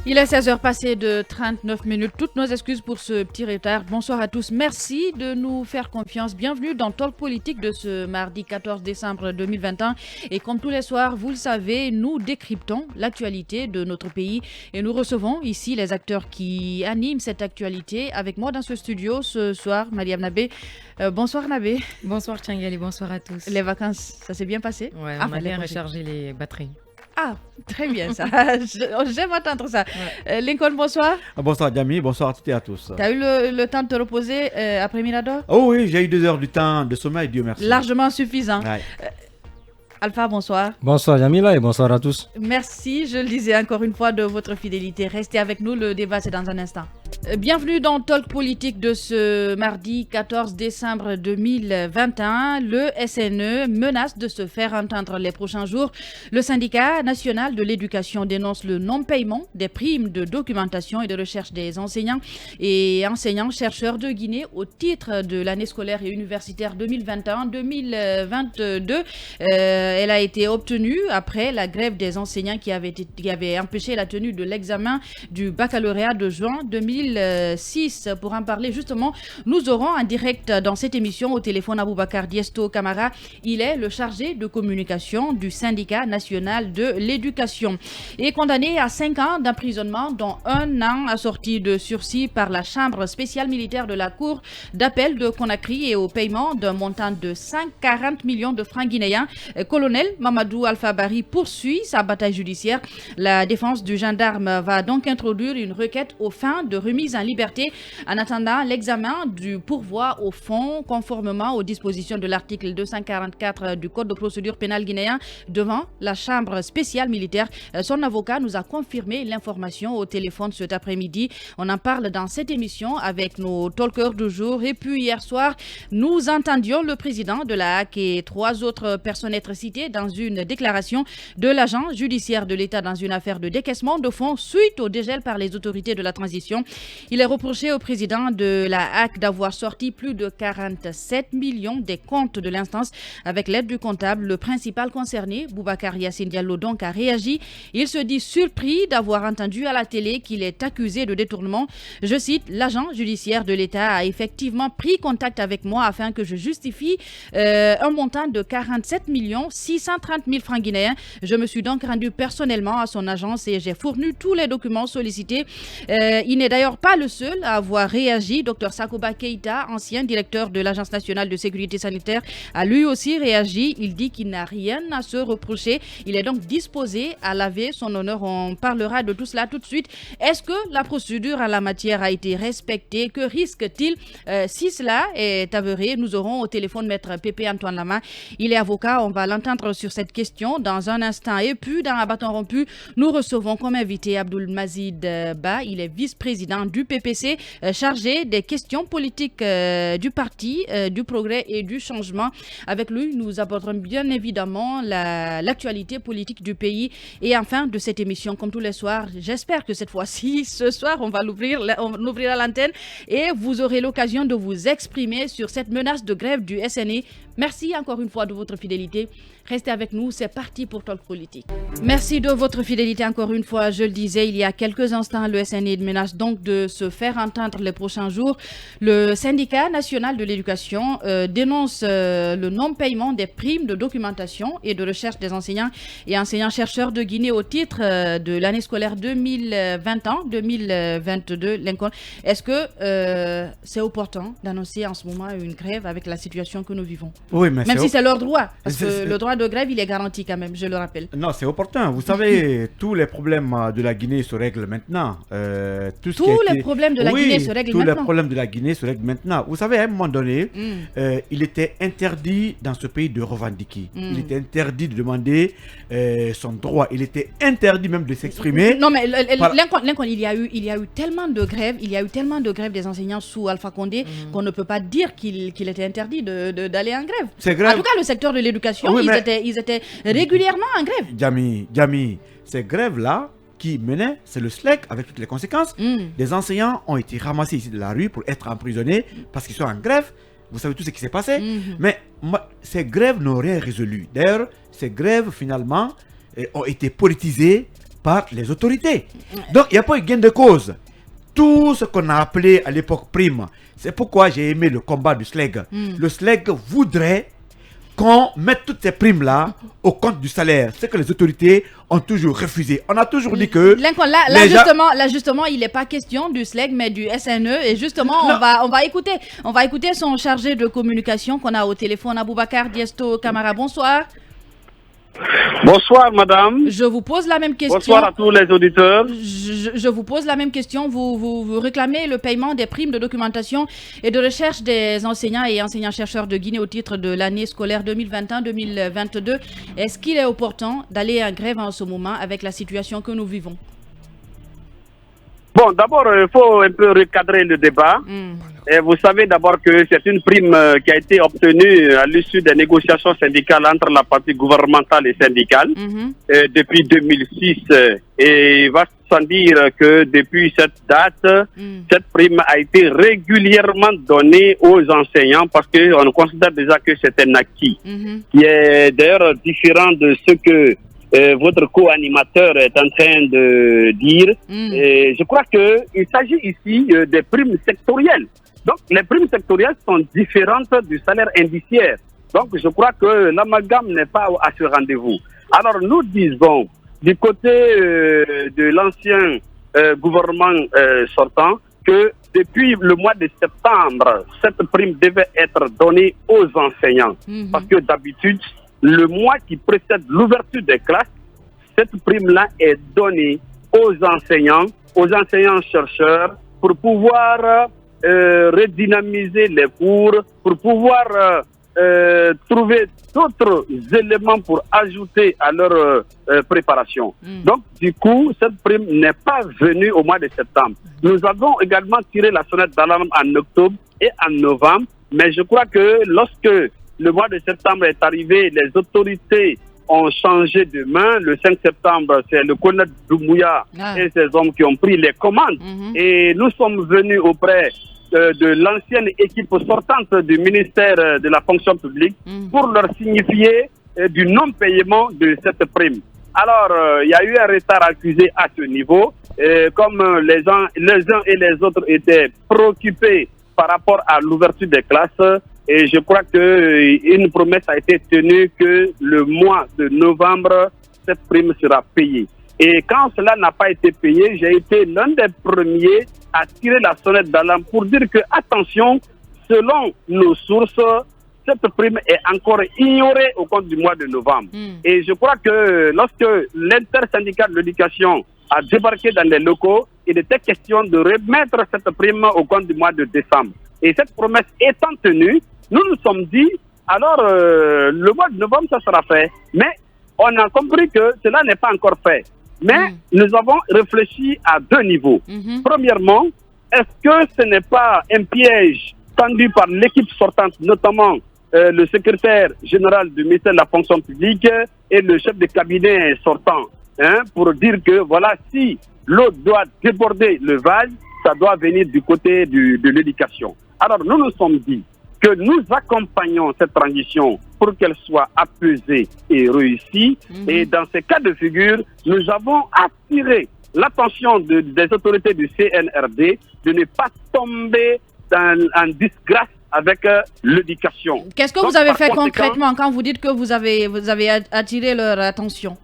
Il est 16h passé de 39 minutes. Toutes nos excuses pour ce petit retard. Bonsoir à tous. Merci de nous faire confiance. Bienvenue dans Talk Politique de ce mardi 14 décembre 2021. Et comme tous les soirs, vous le savez, nous décryptons l'actualité de notre pays et nous recevons ici les acteurs qui animent cette actualité. Avec moi dans ce studio ce soir, Mariam Nabé. Bonsoir Nabé. Bonsoir Tchangali, bonsoir à tous. Les vacances, ça s'est bien passé? Ouais, on a bien rechargé les batteries. Ah, très bien ça. J'aime entendre ça. Ouais. Lincoln, bonsoir. Bonsoir Djami, bonsoir à toutes et à tous. Tu as eu le temps de te reposer après Mirador? Oh oui, j'ai eu 2 heures du temps de sommeil, Dieu merci. Largement suffisant. Ouais. Alpha, bonsoir. Bonsoir Jamila et bonsoir à tous. Merci, je le disais encore une fois, de votre fidélité. Restez avec nous, le débat c'est dans un instant. Bienvenue dans Talk Politique de ce mardi 14 décembre 2021. Le SNE menace de se faire entendre les prochains jours. Le syndicat national de l'éducation dénonce le non-paiement des primes de documentation et de recherche des enseignants et enseignants-chercheurs de Guinée au titre de l'année scolaire et universitaire 2021-2022. Elle a été obtenue après la grève des enseignants qui avait empêché la tenue de l'examen du baccalauréat de juin 2006. Pour en parler justement, nous aurons en direct dans cette émission au téléphone Aboubacar Diesto Camara. Il est le chargé de communication du syndicat national de l'éducation et condamné à 5 ans d'emprisonnement dont 1 an assorti de sursis par la chambre spéciale militaire de la cour d'appel de Conakry et au paiement d'un montant de 140 millions de francs guinéens. Colonel Mamadou Alpha Bari poursuit sa bataille judiciaire. La défense du gendarme va donc introduire une requête aux fins de remise en liberté en attendant l'examen du pourvoi au fond conformément aux dispositions de l'article 244 du Code de procédure pénale guinéen devant la chambre spéciale militaire. Son avocat nous a confirmé l'information au téléphone cet après-midi. On en parle dans cette émission avec nos talkers du jour. Et puis hier soir, nous entendions le président de la HAC et 3 autres personnes être citées dans une déclaration de l'agent judiciaire de l'État dans une affaire de décaissement de fonds suite au dégel par les autorités de la transition. Il est reproché au président de la HAC d'avoir sorti plus de 47 millions des comptes de l'instance avec l'aide du comptable. Le principal concerné, Boubacar Yassine Diallo, donc a réagi. Il se dit surpris d'avoir entendu à la télé qu'il est accusé de détournement. Je cite, l'agent judiciaire de l'État a effectivement pris contact avec moi afin que je justifie un montant de 47 630 000 francs guinéens. Je me suis donc rendu personnellement à son agence et j'ai fourni tous les documents sollicités. Il n'est d'ailleurs pas le seul à avoir réagi. Dr Sakouba Keïta, ancien directeur de l'Agence nationale de sécurité sanitaire, a lui aussi réagi. Il dit qu'il n'a rien à se reprocher. Il est donc disposé à laver son honneur. On parlera de tout cela tout de suite. Est-ce que la procédure en la matière a été respectée? Que risque-t-il si cela est avéré? Nous aurons au téléphone maître Pépé Antoine Lama. Il est avocat. On va l'entendre sur cette question dans un instant. Et puis, dans un bâton rompu, nous recevons comme invité Abdoul Mazid Ba. Il est vice-président du PPC, chargé des questions politiques du parti, du progrès et du changement. Avec lui, nous aborderons bien évidemment l'actualité politique du pays. Et enfin, de cette émission, comme tous les soirs, j'espère que cette fois-ci, ce soir, on ouvrira l'antenne et vous aurez l'occasion de vous exprimer sur cette menace de grève du SNE. Merci encore une fois de votre fidélité. Restez avec nous, c'est parti pour Talk Politique. Merci de votre fidélité encore une fois. Je le disais il y a quelques instants, le SNE menace donc de se faire entendre les prochains jours. Le syndicat national de l'éducation dénonce le non-paiement des primes de documentation et de recherche des enseignants et enseignants-chercheurs de Guinée au titre de l'année scolaire 2021-2022. Lincoln, est-ce que c'est opportun d'annoncer en ce moment une grève avec la situation que nous vivons? Oui, mais même si c'est leur droit, parce que le droit de grève, il est garanti quand même, je le rappelle. Non, c'est opportun. Vous savez, tous les problèmes de la Guinée se règlent maintenant. Tous les problèmes de la Guinée se règlent maintenant. Tous les problèmes de la Guinée se règlent maintenant. Vous savez, à un moment donné, il était interdit dans ce pays de revendiquer. Il était interdit de demander son droit. Il était interdit même de s'exprimer. Non, mais Lincoln, il y a eu tellement de grèves, des enseignants sous Alpha Condé qu'on ne peut pas dire qu'il était interdit d'aller en grève. C'est grave. En tout cas, le secteur de l'éducation, oui, ils étaient régulièrement en grève. Djami, ces grèves-là qui menaient, c'est le SLEC avec toutes les conséquences. Des enseignants ont été ramassés ici de la rue pour être emprisonnés parce qu'ils sont en grève. Vous savez tout ce qui s'est passé. Mais ces grèves n'ont rien résolu. D'ailleurs, ces grèves, finalement, ont été politisées par les autorités. Donc, il n'y a pas eu gain de cause. Tout ce qu'on a appelé à l'époque prime, c'est pourquoi j'ai aimé le combat du SLEG. Le SLEG voudrait qu'on mette toutes ces primes-là au compte du salaire. C'est que les autorités ont toujours refusé. On a toujours dit que... Là, justement, il n'est pas question du SLEG, mais du SNE. Et justement, on va écouter son chargé de communication qu'on a au téléphone, Aboubacar Diesto Camara. Bonsoir. Bonsoir, madame. Je vous pose la même question. Bonsoir à tous les auditeurs. Je vous pose la même question. Vous réclamez le paiement des primes de documentation et de recherche des enseignants et enseignants-chercheurs de Guinée au titre de l'année scolaire 2021-2022. Est-ce qu'il est opportun d'aller en grève en ce moment avec la situation que nous vivons? Bon, d'abord, il faut un peu recadrer le débat. Et vous savez d'abord que c'est une prime qui a été obtenue à l'issue des négociations syndicales entre la partie gouvernementale et syndicale depuis 2006. Et il va sans dire que depuis cette date, cette prime a été régulièrement donnée aux enseignants parce qu'on considère déjà que c'est un acquis qui est d'ailleurs différent de ce que votre co-animateur est en train de dire. Et je crois qu'il s'agit ici des primes sectorielles. Donc, les primes sectorielles sont différentes du salaire indiciaire. Donc, je crois que l'amalgame n'est pas à ce rendez-vous. Alors, nous disons, du côté de l'ancien gouvernement sortant, que depuis le mois de septembre, cette prime devait être donnée aux enseignants. Parce que d'habitude, le mois qui précède l'ouverture des classes, cette prime-là est donnée aux enseignants-chercheurs pour pouvoir redynamiser les cours, pour pouvoir trouver d'autres éléments pour ajouter à leur préparation. Donc, du coup, cette prime n'est pas venue au mois de septembre. Nous avons également tiré la sonnette d'alarme en octobre et en novembre, mais je crois que lorsque le mois de septembre est arrivé, les autorités ont changé de main. Le 5 septembre, c'est le colonel Doumbouya et ses hommes qui ont pris les commandes. Et nous sommes venus auprès de l'ancienne équipe sortante du ministère de la fonction publique pour leur signifier du non-paiement de cette prime. Alors, il y a eu un retard accusé à ce niveau. Comme les uns et les autres étaient préoccupés par rapport à l'ouverture des classes, et je crois qu'une promesse a été tenue que le mois de novembre, cette prime sera payée. Et quand cela n'a pas été payé, j'ai été l'un des premiers à tirer la sonnette d'alarme pour dire que, attention, selon nos sources, cette prime est encore ignorée au cours du mois de novembre. Et je crois que lorsque l'intersyndical de l'éducation a débarqué dans les locaux, il était question de remettre cette prime au compte du mois de décembre. Et cette promesse étant tenue, nous nous sommes dit, alors le mois de novembre, ça sera fait. Mais on a compris que cela n'est pas encore fait. Mais nous avons réfléchi à deux niveaux. Premièrement, est-ce que ce n'est pas un piège tendu par l'équipe sortante, notamment le secrétaire général du ministère de la fonction publique et le chef de cabinet sortant, pour dire que voilà, si l'eau doit déborder le vase, ça doit venir du côté de l'éducation. Alors nous nous sommes dit que nous accompagnons cette transition pour qu'elle soit apaisée et réussie. Et dans ces cas de figure, nous avons attiré l'attention des autorités du CNRD de ne pas tomber en disgrâce avec l'éducation. Qu'est-ce que vous avez fait concrètement quand vous dites que vous avez attiré leur attention?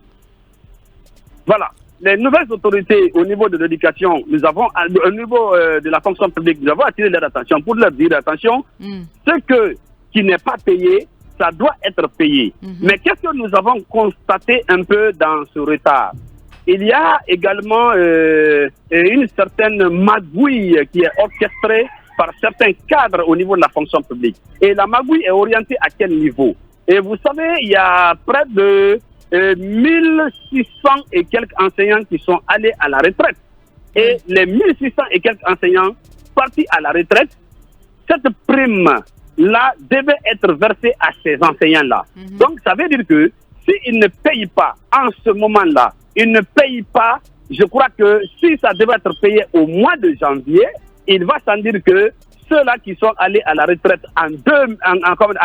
Voilà. Les nouvelles autorités au niveau de l'éducation, nous avons, au niveau de la fonction publique, nous avons attiré leur attention pour leur dire, attention, ce qui n'est pas payé, ça doit être payé. Mais qu'est-ce que nous avons constaté un peu dans ce retard? Il y a également une certaine magouille qui est orchestrée par certains cadres au niveau de la fonction publique. Et la magouille est orientée à quel niveau? Et vous savez, il y a près de 1600 et quelques enseignants qui sont allés à la retraite. Et les 1600 et quelques enseignants partis à la retraite, cette prime-là devait être versée à ces enseignants-là. Donc, ça veut dire que s'ils ne payent pas en ce moment-là, ils ne payent pas, je crois que si ça devait être payé au mois de janvier, il va sans dire que ceux-là qui sont allés à la retraite en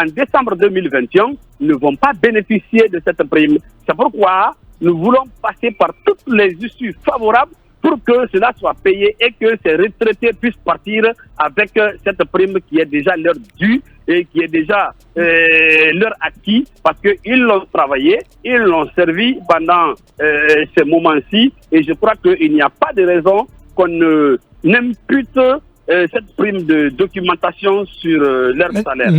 décembre 2021 ne vont pas bénéficier de cette prime. C'est pourquoi nous voulons passer par toutes les issues favorables pour que cela soit payé et que ces retraités puissent partir avec cette prime qui est déjà leur due et qui est déjà leur acquis parce qu'ils l'ont travaillé, ils l'ont servi pendant ces moments-ci et je crois qu'il n'y a pas de raison qu'on n'impute cette prime de documentation sur leur salaire.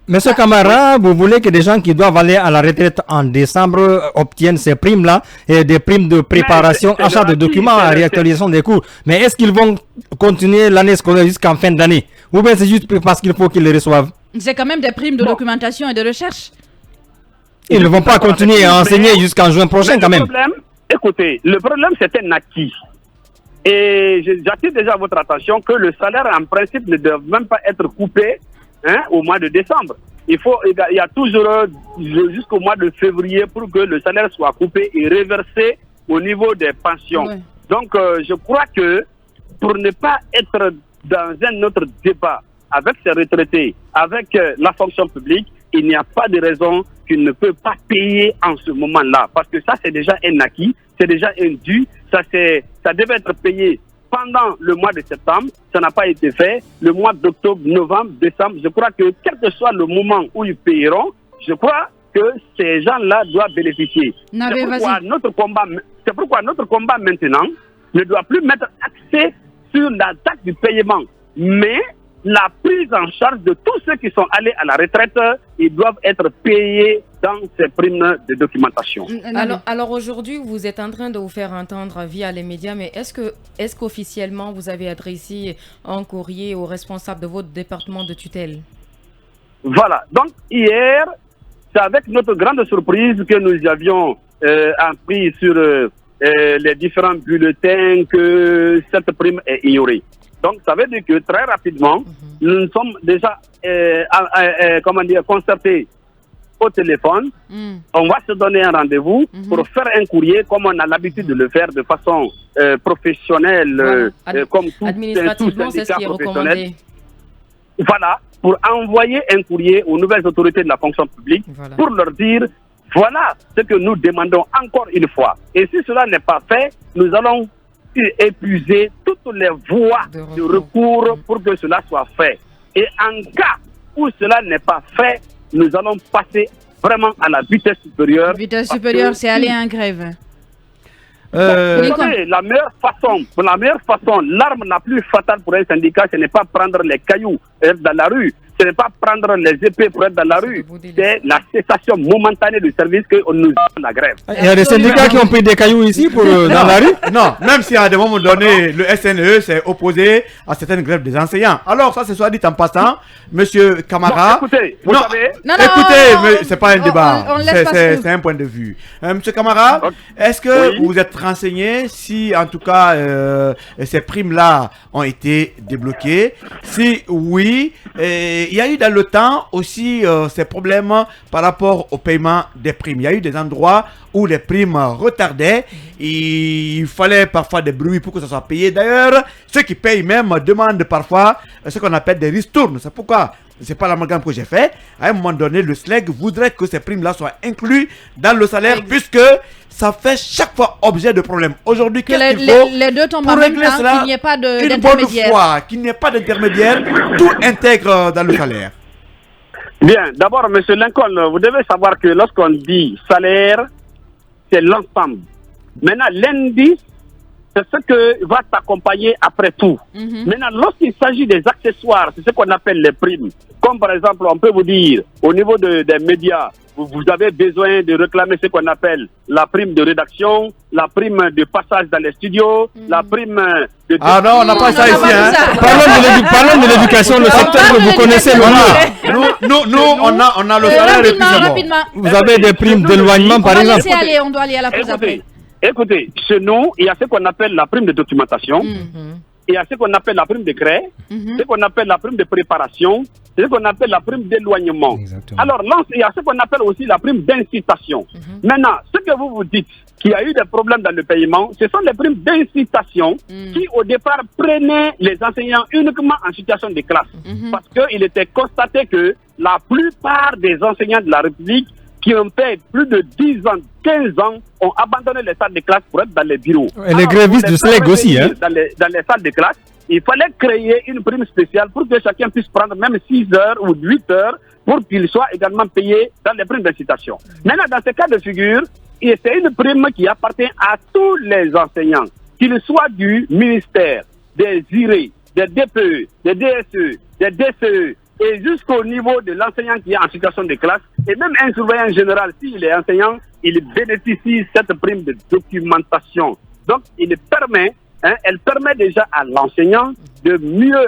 Monsieur Camara, vous voulez que des gens qui doivent aller à la retraite en décembre obtiennent ces primes-là et des primes de préparation, achat de documents, réactualisation des cours. Mais est-ce qu'ils vont continuer l'année scolaire jusqu'en fin d'année? Ou bien c'est juste parce qu'il faut qu'ils les reçoivent? C'est quand même des primes de documentation et de recherche. Ils ne vont pas continuer à enseigner jusqu'en juin prochain quand même. Écoutez, le problème c'est un acquis. Et j'attire déjà votre attention que le salaire en principe ne doit même pas être coupé au mois de décembre. Il y a toujours jusqu'au mois de février pour que le salaire soit coupé et reversé au niveau des pensions. Oui. Donc, je crois que pour ne pas être dans un autre débat avec ces retraités, avec la fonction publique, il n'y a pas de raison qu'il ne peut pas payer en ce moment-là. Parce que ça, c'est déjà un acquis, c'est déjà un dû, ça devait être payé pendant le mois de septembre, ça n'a pas été fait. Le mois d'octobre, novembre, décembre, je crois que quel que soit le moment où ils payeront, je crois que ces gens-là doivent bénéficier. C'est pourquoi notre combat maintenant ne doit plus mettre accès sur la date du paiement, mais la prise en charge de tous ceux qui sont allés à la retraite, ils doivent être payés dans ces primes de documentation. Alors aujourd'hui, vous êtes en train de vous faire entendre via les médias, mais est-ce qu'officiellement vous avez adressé un courrier aux responsables de votre département de tutelle? Voilà. Donc hier, c'est avec notre grande surprise que nous avions appris sur les différents bulletins que cette prime est ignorée. Donc, ça veut dire que très rapidement, nous nous sommes déjà concertés au téléphone. On va se donner un rendez-vous pour faire un courrier comme on a l'habitude de le faire de façon professionnelle, comme tous syndicats professionnels. Voilà, pour envoyer un courrier aux nouvelles autorités de la fonction publique pour leur dire voilà ce que nous demandons encore une fois. Et si cela n'est pas fait, nous allons épuiser toutes les voies de recours pour que cela soit fait. Et en cas où cela n'est pas fait, nous allons passer vraiment à la vitesse supérieure. Vitesse supérieure, c'est aller en grève. Vous savez, la meilleure façon, l'arme la plus fatale pour un syndicat, ce n'est pas prendre les cailloux et être dans la rue. Ce n'est pas prendre les épées pour être dans la rue. C'est la cessation momentanée du service que nous avons la grève. Il y a des syndicats qui ont pris des cailloux ici pour dans la rue? Non, même si à des moments donnés, le SNE s'est opposé à certaines grèves des enseignants. Alors, ça, c'est soit dit en passant, monsieur Camara. Non, écoutez, vous savez. Écoutez, mais c'est pas un débat. C'est un point de vue. Monsieur Camara, est-ce que vous êtes renseigné si, en tout cas, ces primes-là ont été débloquées? Si oui, il y a eu dans le temps aussi ces problèmes par rapport au paiement des primes. Il y a eu des endroits où les primes retardaient. Il fallait parfois des bruits pour que ça soit payé. D'ailleurs, ceux qui payent même demandent parfois ce qu'on appelle des ristournes. C'est pourquoi, c'est pas l'amalgame que j'ai fait. À un moment donné, le SLEG voudrait que ces primes-là soient incluses dans le salaire puisque ça fait chaque fois objet de problème. Aujourd'hui, qu'est-ce qu'il faut les deux tombent en même temps, qu'il n'y ait pas d'intermédiaire. Qu'il n'y ait pas d'intermédiaire, tout intègre dans le salaire. Bien, d'abord, M. Lincoln, vous devez savoir que lorsqu'on dit salaire, c'est l'ensemble. Maintenant, l'indice, c'est ce que va s'accompagner après tout. Maintenant, lorsqu'il s'agit des accessoires, c'est ce qu'on appelle les primes. Comme par exemple, on peut vous dire, au niveau des médias, vous avez besoin de réclamer ce qu'on appelle la prime de rédaction, la prime de passage dans les studios, la prime de... Ah non, on n'a pas ça ici. Parlons de l'éducation, le secteur que vous connaissez le mieux. Nous, on a le salaire et puis vous avez des primes d'éloignement, par exemple. On doit aller à la pause après. Écoutez, chez nous, il y a ce qu'on appelle la prime de documentation, il y a ce qu'on appelle la prime de craie, ce qu'on appelle la prime de préparation, ce qu'on appelle la prime d'éloignement. Alors, il y a ce qu'on appelle aussi la prime d'incitation. Maintenant, ce que vous dites, qu'il y a eu des problèmes dans le paiement, ce sont les primes d'incitation qui, au départ, prenaient les enseignants uniquement en situation de classe. Parce qu'il était constaté que la plupart des enseignants de la République qui ont fait plus de 10 ans, 15 ans, ont abandonné les salles de classe pour être dans les bureaux. Et les grévistes du SLEG aussi. Hein. Dans les salles de classe, il fallait créer une prime spéciale pour que chacun puisse prendre même 6 heures ou 8 heures pour qu'il soit également payé dans les primes d'incitation. Maintenant, dans ce cas de figure, c'est une prime qui appartient à tous les enseignants, qu'ils soient du ministère, des IRE, des DPE, des DSE, des DCE, et jusqu'au niveau de l'enseignant qui est en situation de classe, et même un surveillant général, s'il est enseignant, il bénéficie cette prime de documentation. Donc, elle permet déjà à l'enseignant de mieux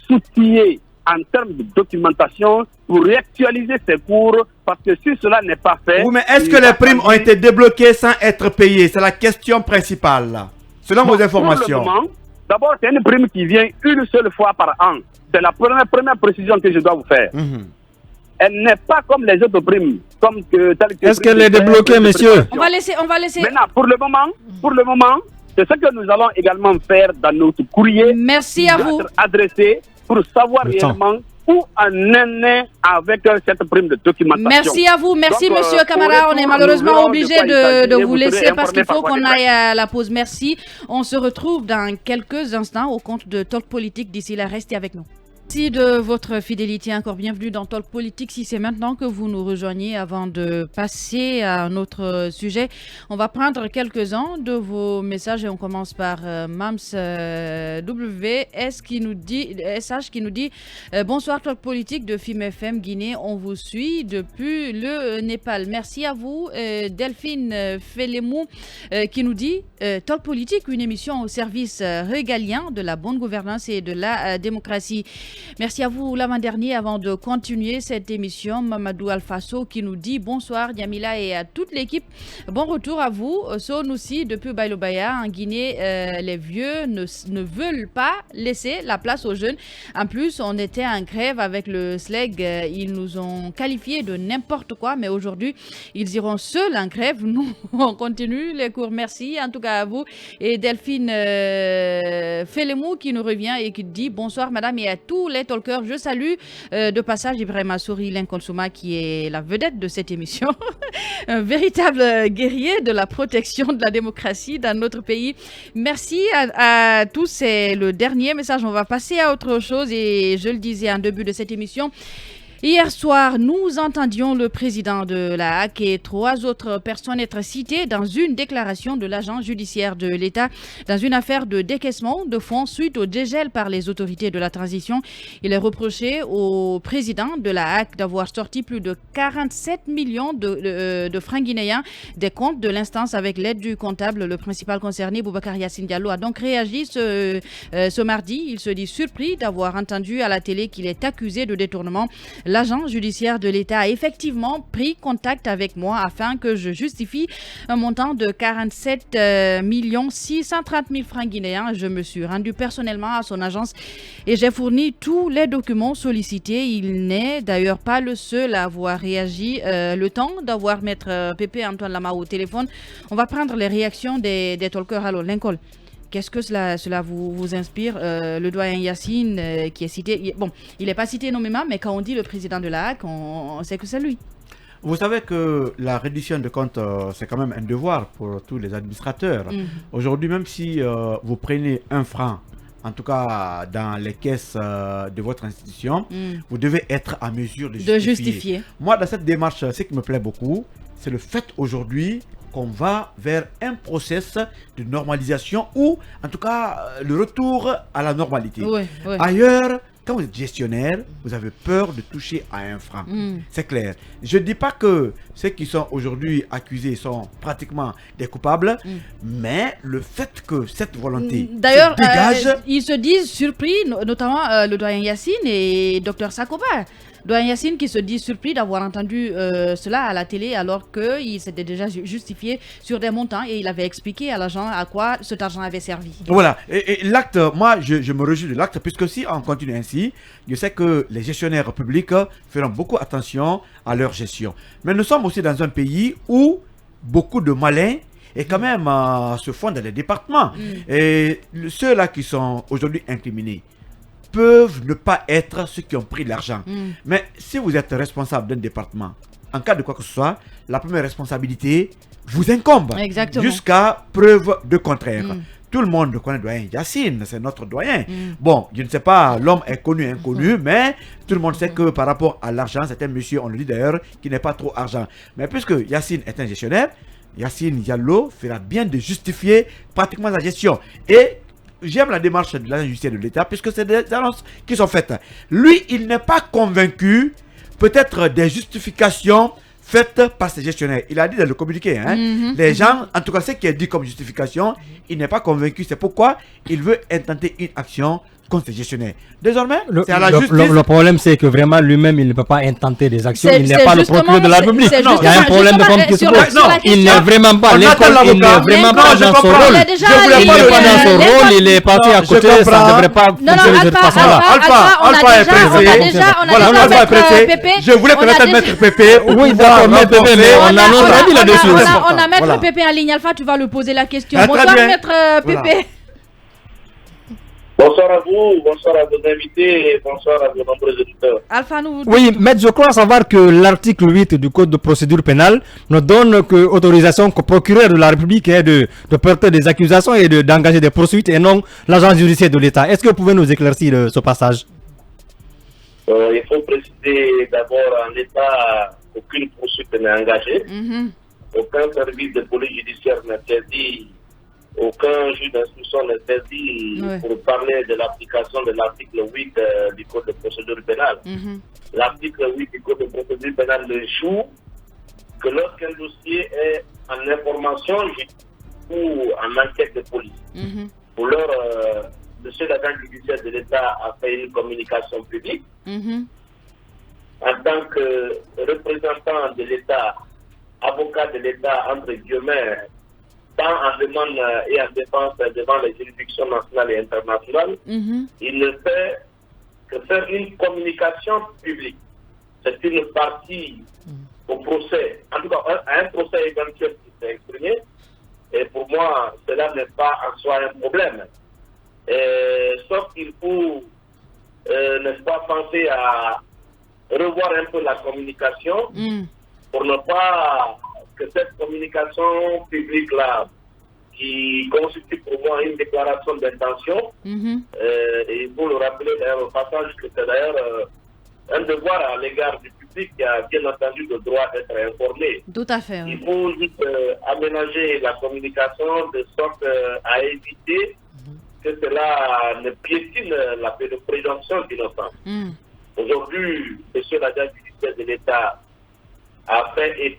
s'outiller en termes de documentation pour réactualiser ses cours, parce que si cela n'est pas fait... Oui, mais est-ce que les primes ont été débloquées sans être payées? C'est la question principale, là, selon vos informations. D'abord, c'est une prime qui vient une seule fois par an. C'est la première précision que je dois vous faire. Elle n'est pas comme les autres primes. Est-ce qu'elle est débloquée, monsieur? On va laisser. Maintenant, pour le moment, c'est ce que nous allons également faire dans notre courrier. Merci à vous. Adressé pour savoir réellement où en est avec cette prime de documentation. Merci à vous, merci monsieur Camara. On est malheureusement obligé de vous laisser parce qu'il faut qu'on aille à la pause. Merci. On se retrouve dans quelques instants au compte de Talk Politique. D'ici là, restez avec nous. Merci de votre fidélité. Encore bienvenue dans Talk Politique. Si c'est maintenant que vous nous rejoignez, avant de passer à un autre sujet, on va prendre quelques-uns de vos messages et on commence par Mams WS qui nous dit, SH qui nous dit bonsoir Talk Politique de FIM FM Guinée. On vous suit depuis le Népal. Merci à vous. Delphine Felemou qui nous dit Talk Politique, une émission au service régalien de la bonne gouvernance et de la démocratie. Merci à vous l'avant-dernier. Avant de continuer cette émission, Mamadou Alfasso qui nous dit bonsoir Yamila et à toute l'équipe. Bon retour à vous. Sonoussi depuis Bailobaya en Guinée, les vieux ne veulent pas laisser la place aux jeunes. En plus, on était en grève avec le SLEG. Ils nous ont qualifiés de n'importe quoi, mais aujourd'hui, ils iront seuls en grève. Nous, on continue les cours. Merci en tout cas à vous. Et Delphine Felemou qui nous revient et qui dit bonsoir madame et à tous les talkers. Je salue de passage Ibrahima Souri Lincoln qui est la vedette de cette émission. Un véritable guerrier de la protection de la démocratie dans notre pays. Merci à tous. C'est le dernier message. On va passer à autre chose et je le disais en début de cette émission. Hier soir, nous entendions le président de la HAC et 3 autres personnes être citées dans une déclaration de l'agent judiciaire de l'État dans une affaire de décaissement de fonds suite au dégel par les autorités de la transition. Il est reproché au président de la HAC d'avoir sorti plus de 47 millions de francs guinéens des comptes de l'instance avec l'aide du comptable. Le principal concerné, Boubacar Yassine Diallo, a donc réagi ce mardi. Il se dit surpris d'avoir entendu à la télé qu'il est accusé de détournement. L'agent judiciaire de l'État a effectivement pris contact avec moi afin que je justifie un montant de 47 630 000 francs guinéens. Je me suis rendu personnellement à son agence et j'ai fourni tous les documents sollicités. Il n'est d'ailleurs pas le seul à avoir réagi. Le temps d'avoir maître Pépé Antoine Lama au téléphone, on va prendre les réactions des talkers. Allô, Lincoln. Qu'est-ce que cela vous inspire? Le doyen Yassine qui est cité, bon, il n'est pas cité nommément, mais quand on dit le président de la HAC, on sait que c'est lui. Vous savez que la reddition de comptes, c'est quand même un devoir pour tous les administrateurs. Aujourd'hui, même si vous prenez 1 franc, en tout cas dans les caisses de votre institution, vous devez être à mesure de justifier. Moi, dans cette démarche, ce qui me plaît beaucoup, c'est le fait aujourd'hui qu'on va vers un process de normalisation ou en tout cas le retour à la normalité. Ailleurs, quand vous êtes gestionnaire, vous avez peur de toucher à 1 franc. C'est clair. Je ne dis pas que ceux qui sont aujourd'hui accusés sont pratiquement des coupables, mais le fait que cette volonté d'ailleurs, se dégage... ils se disent surpris, notamment le doyen Yassine et Dr Sakoba. Doyen Yassine qui se dit surpris d'avoir entendu cela à la télé alors qu'il s'était déjà justifié sur des montants et il avait expliqué à l'agent à quoi cet argent avait servi. Voilà, et l'acte, moi je me réjouis de l'acte puisque si on continue ainsi, je sais que les gestionnaires publics feront beaucoup attention à leur gestion. Mais nous sommes aussi dans un pays où beaucoup de malins et quand même se font dans les départements. Et ceux-là qui sont aujourd'hui incriminés peuvent ne pas être ceux qui ont pris l'argent. Mais si vous êtes responsable d'un département, en cas de quoi que ce soit, la première responsabilité vous incombe. Exactement. Jusqu'à preuve de contraire. Tout le monde connaît doyen Yacine, c'est notre doyen. Bon, je ne sais pas, l'homme est connu, inconnu, mais tout le monde sait que par rapport à l'argent, c'est un monsieur, on le dit d'ailleurs, qui n'est pas trop argent. Mais puisque Yacine est un gestionnaire, Yacine Diallo fera bien de justifier pratiquement la gestion. Et j'aime la démarche de l'agent judiciaire de l'État, puisque c'est des annonces qui sont faites. Lui, il n'est pas convaincu, peut-être des justifications faites par ces gestionnaires. Il a dit dans le communiqué, hein, les gens, en tout cas ce qui est dit comme justification, il n'est pas convaincu. C'est pourquoi il veut intenter une action contre ces gestionnaires. Désormais, c'est à la justice. Le problème, c'est que vraiment lui-même, il ne peut pas intenter des actions. Il n'est c'est pas le justement- procureur de la République. c'est Il y a un justement- problème de forme qui se sur pose. la- sur la Il question- n'est vraiment pas On attend l'école, il n'est l'avocat. vraiment Non, pas je dans son comprends. rôle. Il est déjà- Je voulais Il pas n'est le pas dans son connaître. rôle, il est parti à je côté, ça ne comprends. devrait pas Non, non, fonctionner de cette Alpha, façon-là. on Alpha a est déjà, pressé. on a déjà Alpha est pressé. Maître Pépé. Je voulais On a connaître déjà- Maître Pépé. Oui, d'accord, Maître Pépé, mais on a notre avis là-dessus. On a Maître Voilà. Pépé en ligne. Alpha, tu vas lui poser la question. Ah, très Bonsoir, bien. Maître Voilà. Pépé. Bonsoir à vous, bonsoir à vos invités et bonsoir à vos nombreux auditeurs. Alpha, nous. Oui, mais je crois savoir que l'article 8 du Code de procédure pénale ne donne que autorisation qu'au procureur de la République de porter des accusations et d'engager des poursuites et non l'agent judiciaire de l'État. Est-ce que vous pouvez nous éclaircir ce passage? Il faut préciser d'abord en État aucune poursuite n'est engagée, aucun service de police judiciaire n'est saisi, aucun juge d'instruction n'est saisi pour parler de l'application de l'article 8 du Code de procédure pénale. L'article 8 du Code de procédure pénale ne joue que lorsqu'un dossier est en information ou en enquête de police. Pour l'heure, monsieur l'agent judiciaire de l'État a fait une communication publique en tant que représentant de l'État, avocat de l'État, entre guillemets, tant en demande et en défense devant les juridictions nationales et internationales, il ne fait que faire une communication publique. C'est une partie au procès, en tout cas à un procès éventuel qui s'est exprimé, et pour moi, cela n'est pas en soi un problème. Sauf qu'il faut, n'est-ce pas, penser à revoir un peu la communication pour ne pas que cette communication publique-là, qui constitue pour moi une déclaration d'intention, et il faut le rappeler d'ailleurs au passage que c'est d'ailleurs un devoir à l'égard du public qui a bien entendu le droit d'être informé. Tout à fait. Il faut juste aménager la communication de sorte à éviter que cela ne piétine la présomption d'innocence. Aujourd'hui, monsieur l'agent judiciaire de l'État a fait état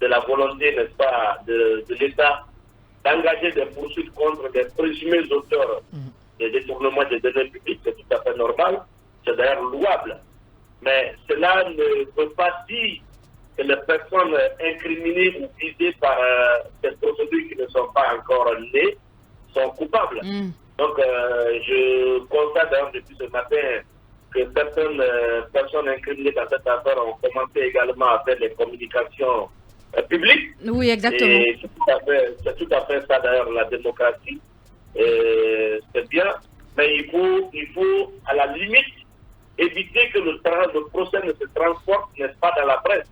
de la volonté, n'est-ce pas, de l'État d'engager des poursuites contre des présumés auteurs des détournements des données publiques. C'est tout à fait normal, c'est d'ailleurs louable. Mais cela ne veut pas dire que les personnes incriminées ou visées par cette procédure qui ne sont pas encore nées sont coupables. Donc, je constate d'ailleurs depuis ce matin que certaines personnes incriminées dans cette affaire ont commencé également à faire des communications publiques. Oui, exactement. Et c'est tout à fait ça d'ailleurs la démocratie. C'est bien, mais il faut à la limite éviter que le procès ne se transporte, n'est-ce pas, dans la presse.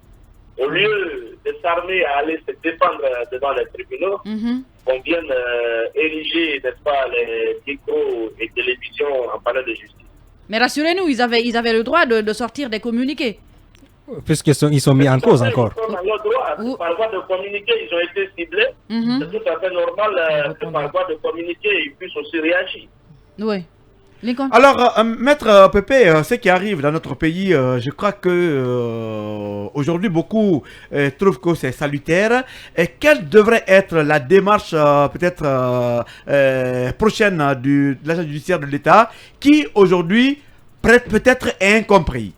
Au lieu de s'armer à aller se défendre devant les tribunaux, on vienne ériger, n'est-ce pas, les micros et télévisions en parlant de justice. Mais rassurez-nous, ils avaient le droit de sortir des communiqués. Puisqu'ils sont mis en cause encore. Ils ont le droit. Par voie de communiquer, ils ont été ciblés. C'est tout à fait normal que par voie de communiquer, ils puissent aussi réagir. Oui. Lincoln. Alors, Maître Pépé, ce qui arrive dans notre pays, je crois que aujourd'hui, beaucoup trouvent que c'est salutaire. Et quelle devrait être la démarche peut-être prochaine de l'agent judiciaire de l'État qui aujourd'hui peut-être est incompris?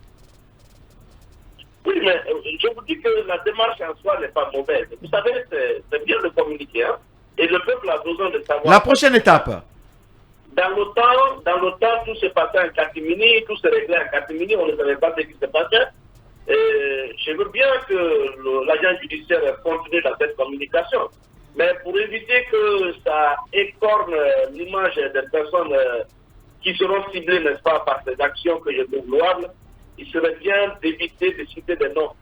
Oui, mais je vous dis que la démarche en soi n'est pas mauvaise. Vous savez, c'est bien de communiquer. Hein? Et le peuple a besoin de savoir. La prochaine étape. Dans l'OTAN, tout se passait en catimini, tout se réglait en catimini, on ne savait pas ce qui se passait. Je veux bien que l'agent judiciaire continue dans cette communication. Mais pour éviter que ça écorne l'image des personnes qui seront ciblées, n'est-ce pas, par ces actions que je trouve louables, il serait bien d'éviter de citer des noms.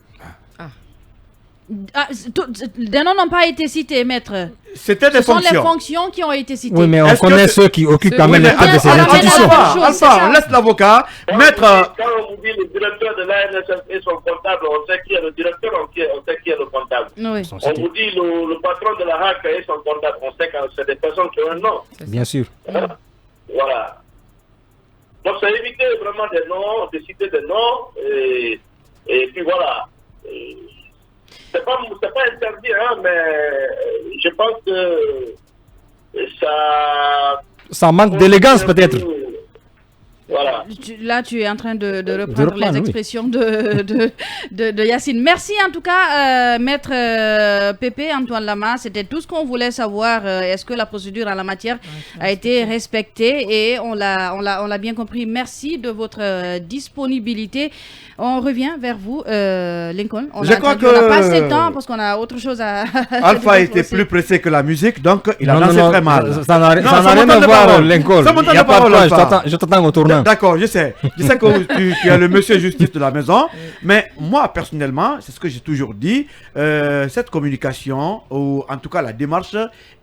Des noms n'ont pas été cités, maître. C'était des fonctions. Ce sont les fonctions qui ont été citées. Oui, mais on connaît ceux qui occupent quand même les postes de ces institutions. Alpha, on laisse l'avocat. Maître. Quand on vous dit le directeur de l'ANSS et son comptable, on sait qui est le directeur, on sait qui est le comptable. Oui. On vous dit le patron de la HAC et son comptable, on sait que c'est des personnes qui ont un nom. Bien sûr. Voilà. Donc, c'est éviter vraiment des noms, de citer des noms, et puis voilà. C'est pas interdit, hein, mais je pense que ça manque d'élégance peut-être. Voilà. Là, tu es en train de reprendre les expressions de Yacine. Merci en tout cas, maître Pépé, Antoine Lama. C'était tout ce qu'on voulait savoir. Est-ce que la procédure en la matière a été respectée? Et on l'a bien compris. Merci de votre disponibilité. On revient vers vous, Lincoln. On n'a pas assez de temps parce qu'on a autre chose à... Alpha était plus pressé que la musique, donc il a dansé très mal. Ça n'a rien à voir, Lincoln. Il n'y a pas de quoi, je t'attends au tournant. D'accord, je sais. Je sais que tu es le monsieur justice de la maison, mais moi, personnellement, c'est ce que j'ai toujours dit, cette communication, ou en tout cas la démarche,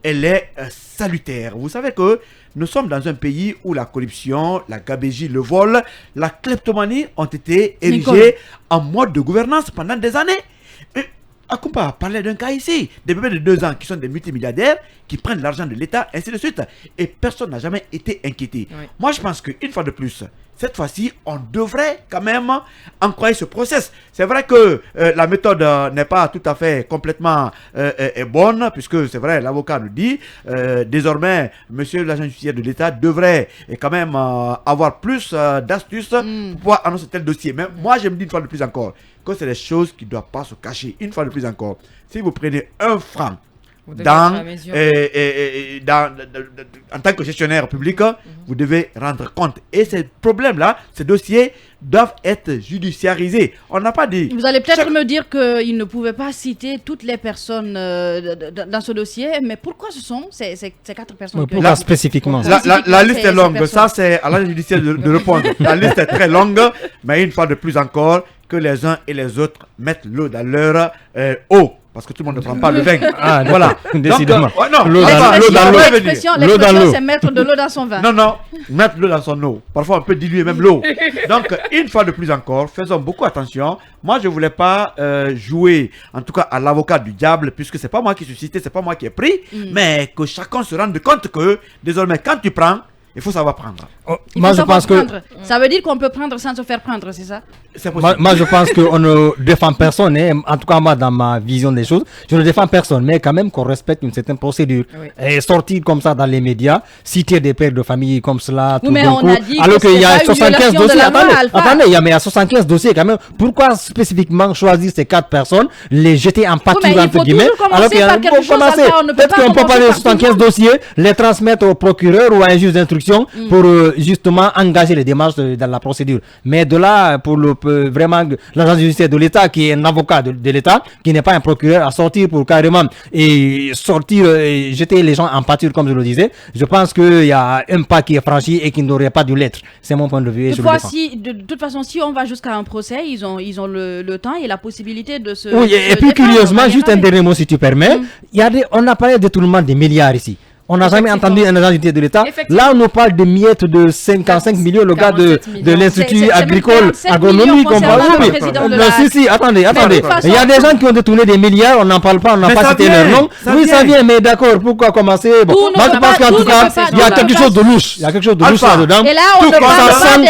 elle est salutaire. Vous savez que nous sommes dans un pays où la corruption, la gabégie, le vol, la kleptomanie ont été érigés en mode de gouvernance pendant des années. Akumpa parlait d'un cas ici, des bébés de 2 ans qui sont des multimilliardaires, qui prennent l'argent de l'État, ainsi de suite. Et personne n'a jamais été inquiété. Oui. Moi, je pense qu'une fois de plus, cette fois-ci, on devrait quand même encourager ce process. C'est vrai que la méthode n'est pas tout à fait complètement bonne, puisque c'est vrai, l'avocat nous dit, désormais, monsieur l'agent judiciaire de l'État devrait quand même avoir plus d'astuces pour pouvoir annoncer tel dossier. Mais moi, je me dis une fois de plus encore, que c'est des choses qui ne doivent pas se cacher. Une fois de plus encore, si vous prenez 1 franc en tant que gestionnaire public, vous devez rendre compte. Et ces problèmes-là, ces dossiers doivent être judiciarisés. On n'a pas dit... Vous allez peut-être me dire qu'il ne pouvait pas citer toutes les personnes dans ce dossier, mais pourquoi ce sont ces 4 personnes? Pourquoi spécifiquement? La liste est longue. Ça, c'est à l'agent judiciaire de répondre. La liste est très longue, mais une fois de plus encore, que les uns et les autres mettent l'eau dans leur eau. Parce que tout le monde ne prend pas le vin. Ah, voilà. Décidément. L'eau dans l'eau. L'expression, c'est mettre de l'eau dans son vin. Non, mettre l'eau dans son eau. Parfois, on peut diluer même l'eau. Donc, une fois de plus encore, faisons beaucoup attention. Moi, je ne voulais pas jouer, en tout cas, à l'avocat du diable, puisque ce n'est pas moi qui suis cité, ce n'est pas moi qui ai pris, mais que chacun se rende compte que, désormais, quand tu prends, il faut savoir prendre. Moi, je pense que... Ça veut dire qu'on peut prendre sans se faire prendre, c'est ça? C'est possible. Moi, je pense qu'on ne défend personne. En tout cas, moi, dans ma vision des choses, je ne défends personne. Mais quand même qu'on respecte une certaine procédure. Oui. Et sortir comme ça dans les médias, citer des pères de famille comme cela, tout d'un coup, alors qu'il y a 75 dossiers. Attendez, il y a 75 dossiers quand même. Pourquoi spécifiquement choisir ces 4 personnes, les jeter en pâture, entre guillemets, alors qu'il y a peut-être qu'on peut parler de 75 dossiers, les transmettre au procureur ou à un juge d'instruction pour justement engager les démarches dans la procédure. Mais de là, pour vraiment l'agent judiciaire de l'État, qui est un avocat de l'État, qui n'est pas un procureur, à sortir pour carrément jeter les gens en pâture, comme je le disais, je pense qu'il y a un pas qui est franchi et qui n'aurait pas dû l'être. C'est mon point de vue. De toute façon, si on va jusqu'à un procès, ils ont le temps et la possibilité de se... Oui, et puis curieusement, juste un dernier mot si tu permets, on a parlé de détournement des milliards ici. On n'a jamais entendu un agent judiciaire de l'État. Là, on nous parle de miettes de 55 millions, le gars de l'Institut agricole agronomique. Si, attendez. Il y a des gens qui ont détourné des milliards, on n'en parle pas, on n'a pas cité leur nom. Oui, ça vient, mais d'accord, pourquoi commencer? Bon, moi, je pense qu'en tout cas, il y a quelque chose de louche. Il y a quelque chose de louche là-dedans.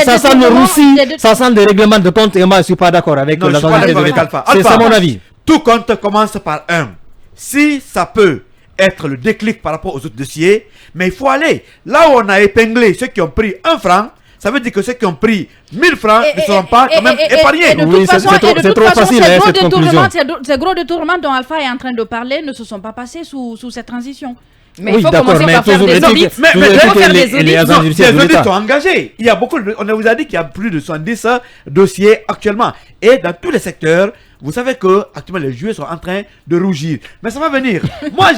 Ça sent le roussi, ça sent des règlements de compte, et moi, je ne suis pas d'accord avec l'agent judiciaire de l'État. C'est mon avis. Tout compte commence par 1. Si ça peut être le déclic par rapport aux autres dossiers, mais il faut aller là où on a épinglé ceux qui ont pris 1 franc. Ça veut dire que ceux qui ont pris 1000 francs ne seront pas quand même épargnés. Oui, c'est trop facile, cette conclusion. Ces gros détournements dont Alpha est en train de parler ne se sont pas passés sous cette transition. Mais il faut commencer par faire des audits. Les audits sont engagés. Il y a on vous a dit qu'il y a plus de 70 dossiers actuellement. Et dans tous les secteurs, vous savez que actuellement les juges sont en train de rougir. Mais ça va venir. Moi,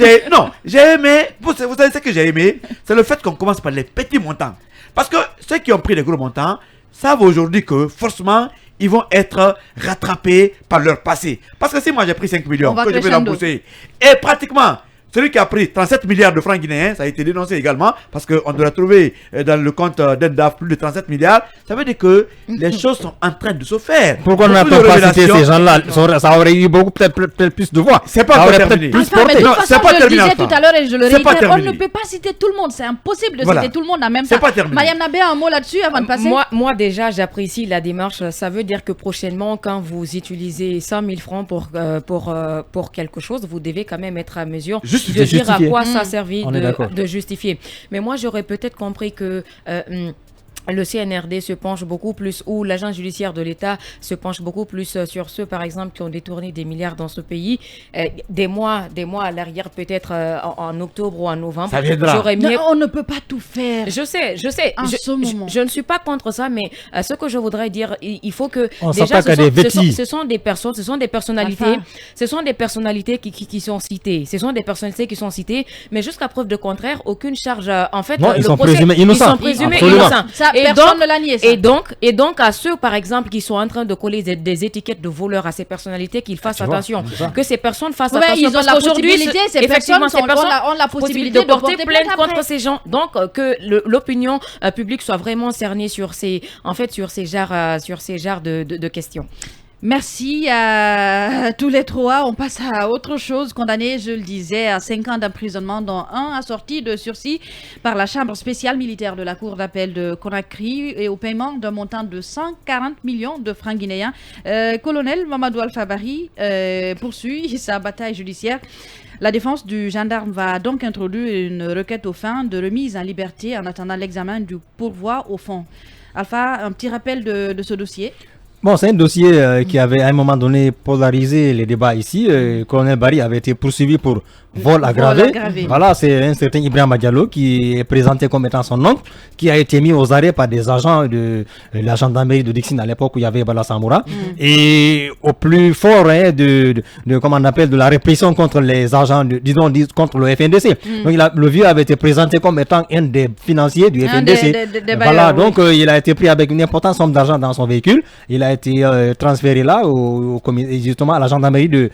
j'ai aimé. Vous savez ce que j'ai aimé, c'est le fait qu'on commence par les petits montants. Parce que ceux qui ont pris les gros montants savent aujourd'hui que forcément, ils vont être rattrapés par leur passé. Parce que si moi j'ai pris 5 millions, que je vais rembourser, et pratiquement, celui qui a pris 37 milliards de francs guinéens, ça a été dénoncé également, parce qu'on doit trouver dans le compte d'Endaf plus de 37 milliards, ça veut dire que les choses sont en train de se faire. Pourquoi on n'a pas cité ces gens-là? Ça aurait eu peut-être plus de voix. C'est pas terminé. Non, c'est pas terminé. Je le disais tout à l'heure et je le réitère, on ne peut pas citer tout le monde. C'est impossible de citer tout le monde en même temps. C'est pas terminé. Mayam Nabé, un mot là-dessus avant de passer. Moi déjà, j'apprécie la démarche. Ça veut dire que prochainement, quand vous utilisez 100 000 francs pour quelque chose, vous devez quand même être à mesure de dire à quoi ça a servi de justifier. Mais moi, j'aurais peut-être compris que le CNRD se penche beaucoup plus, ou l'agent judiciaire de l'État se penche beaucoup plus sur ceux, par exemple, qui ont détourné des milliards dans ce pays, des mois à l'arrière, peut-être en octobre ou en novembre. Ça viendra. On ne peut pas tout faire. Je sais. Je ne suis pas contre ça, mais ce que je voudrais dire, il faut que déjà, ce sont des personnes, ce sont des personnalités, qui sont citées. Ce sont des personnalités qui sont citées, mais jusqu'à preuve de contraire, aucune charge. En fait, non, ils sont présumés innocents. Personne ne l'a nié, ça. Et donc à ceux, par exemple, qui sont en train de coller des étiquettes de voleurs à ces personnalités, qu'ils fassent attention. Que ces personnes fassent attention. Ils ont la possibilité, ces personnes ont la possibilité de porter plainte contre ces gens. Donc que l'opinion publique soit vraiment cernée sur ces genres de questions. Merci à tous les trois. On passe à autre chose. Condamné, je le disais, à 5 ans d'emprisonnement, dont un assorti de sursis par la Chambre spéciale militaire de la Cour d'appel de Conakry et au paiement d'un montant de 140 millions de francs guinéens. Colonel Mamadou Alpha Bari poursuit sa bataille judiciaire. La défense du gendarme va donc introduire une requête aux fins de remise en liberté en attendant l'examen du pourvoi au fond. Alpha, un petit rappel de ce dossier. Bon, c'est un dossier qui avait à un moment donné polarisé les débats ici. Colonel Bari avait été poursuivi pour vol aggravé. Voilà, c'est un certain Ibrahima Diallo qui est présenté comme étant son oncle, qui a été mis aux arrêts par des agents de la gendarmerie de Dixine à l'époque où il y avait Bala Samoura. Et au plus fort comment on appelle, de la répression contre les agents, disons contre le FNDC. Donc le vieux avait été présenté comme étant un des financiers du FNDC. Voilà, donc il a été pris avec une importante somme d'argent dans son véhicule. Il a été transféré là, justement à la gendarmerie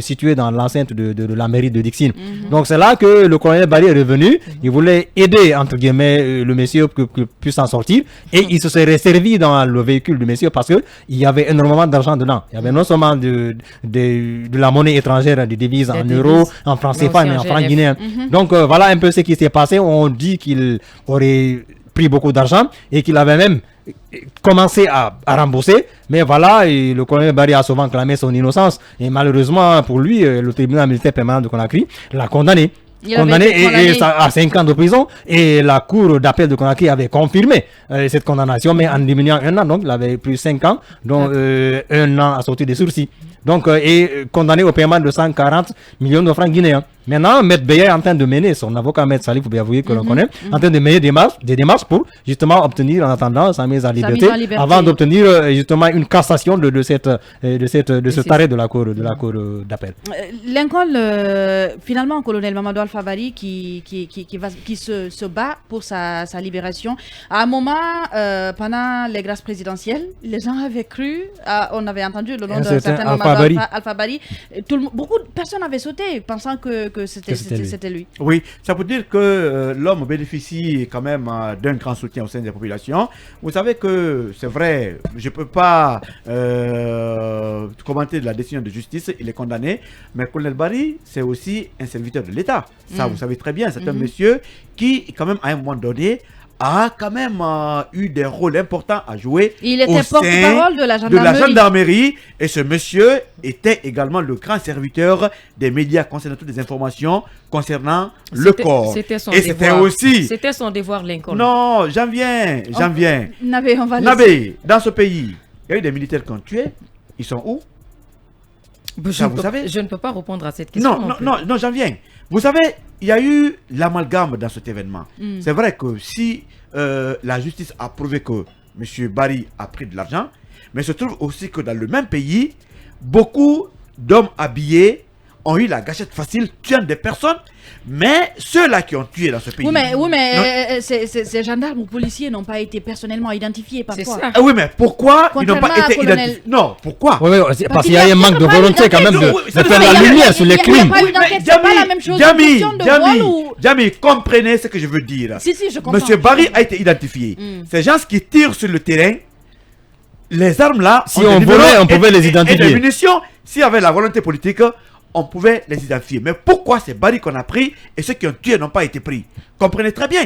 située dans l'enceinte de la mairie de Dixine. Donc c'est là que le colonel Bari est revenu. Il voulait aider, entre guillemets, le monsieur qu'il puisse s'en sortir. Et il se serait servi dans le véhicule du monsieur parce qu'il y avait énormément d'argent dedans. Il y avait non seulement de la monnaie étrangère, des devises en euros, en francs CFA, mais en francs guinéens. Donc voilà un peu ce qui s'est passé. On dit qu'il aurait pris beaucoup d'argent et qu'il avait même commencé à rembourser, mais voilà, et le colonel Bari a souvent clamé son innocence et malheureusement pour lui, le tribunal militaire permanent de Conakry l'a condamné. À 5 ans de prison, et la cour d'appel de Conakry avait confirmé cette condamnation, mais en diminuant 1 an, donc il avait plus 5 ans, dont 1 an à sortir des sursis. Donc, et condamné au paiement de 140 millions de francs guinéens. Maintenant, Maître Beya est en train de mener, son avocat Maître Salif, vous bien avouer que l'on connaît, en train de mener des démarches pour justement obtenir en attendant sa mise en liberté, avant d'obtenir justement une cassation de cet arrêt de la cour d'appel. Lincoln, finalement, colonel Mamadou Alpha Bari qui se bat pour sa libération. À un moment, pendant les grâces présidentielles, les gens avaient cru, on avait entendu le nom d'un certain Mamadou Alpha Bari. Beaucoup de personnes avaient sauté, pensant que c'était lui. Oui, ça veut dire que l'homme bénéficie quand même d'un grand soutien au sein des populations. Vous savez que c'est vrai, je ne peux pas commenter de la décision de justice, il est condamné, mais Colonel Bari, c'est aussi un serviteur de l'État. Ça, vous savez très bien, c'est un monsieur qui, quand même, à un moment donné, a quand même eu des rôles importants à jouer. Il était porte-parole de la gendarmerie. Et ce monsieur était également le grand serviteur des médias concernant toutes les informations concernant le corps. C'était son devoir, Lincoln. Non, j'en viens. Nabé, on va Nabé, dans ce pays, il y a eu des militaires qui ont tué. Ils sont où? Je ne peux pas répondre à cette question. Non, j'en viens. Vous savez, il y a eu l'amalgame dans cet événement. C'est vrai que si la justice a prouvé que M. Bari a pris de l'argent, mais il se trouve aussi que dans le même pays, beaucoup d'hommes habillés ont eu la gâchette facile, tuant des personnes. Mais ceux-là qui ont tué dans ce pays... Oui, mais ces gendarmes ou policiers n'ont pas été personnellement identifiés parfois. Ah oui, mais pourquoi ils n'ont pas été identifiés? Non, pourquoi? Oui, parce qu'il y a un manque de volonté quand même de faire la lumière sur les crimes. C'est pas la même chose. Jamy, comprenez ce que je veux dire. Si, je comprends. Monsieur Barry a été identifié. Ces gens qui tirent sur le terrain, les armes là, si on voulait, on pouvait les identifier. Et les munitions, s'il y avait la volonté politique, on pouvait les identifier. Mais pourquoi c'est Barry qu'on a pris et ceux qui ont tué n'ont pas été pris? Comprenez très bien.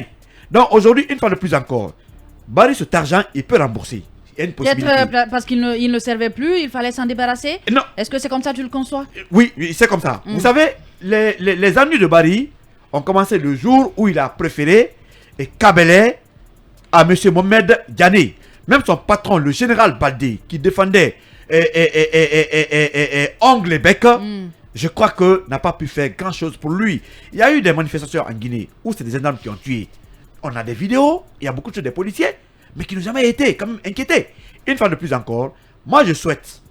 Donc aujourd'hui, une fois de plus encore, Barry, cet argent, il peut rembourser. Il y a une possibilité. Peut-être parce qu'il ne servait plus, il fallait s'en débarrasser? Non. Est-ce que c'est comme ça que tu le conçois? Oui, c'est comme ça. Vous savez, les ennuis de Barry ont commencé le jour où il a préféré Kabele à M. Mohamed Diané. Même son patron, le général Baldé, qui défendait Ongle et Bec, je crois que n'a pas pu faire grand chose pour lui. Il y a eu des manifestations en Guinée où c'est des gendarmes qui ont tué. On a des vidéos, il y a beaucoup de choses des policiers, mais qui n'ont jamais été quand même inquiétés. Une fois de plus encore, moi je souhaite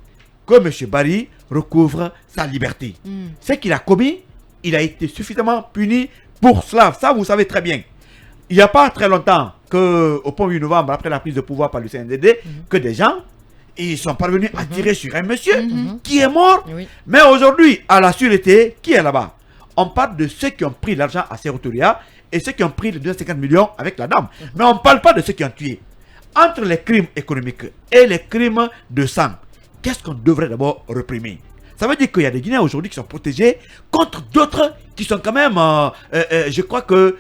que M. Barry recouvre sa liberté. Ce qu'il a commis, il a été suffisamment puni pour cela. Ça, vous savez très bien. Il n'y a pas très longtemps qu'au 1er novembre, après la prise de pouvoir par le CNDD, que des gens ils sont parvenus à tirer sur un monsieur qui est mort. Oui. Mais aujourd'hui, à la sûreté, qui est là-bas? On parle de ceux qui ont pris l'argent à Serotoria et ceux qui ont pris les 250 millions avec la dame. Mais on ne parle pas de ceux qui ont tué. Entre les crimes économiques et les crimes de sang, qu'est-ce qu'on devrait d'abord réprimer? Ça veut dire qu'il y a des Guinéens aujourd'hui qui sont protégés contre d'autres qui sont quand même, je crois que,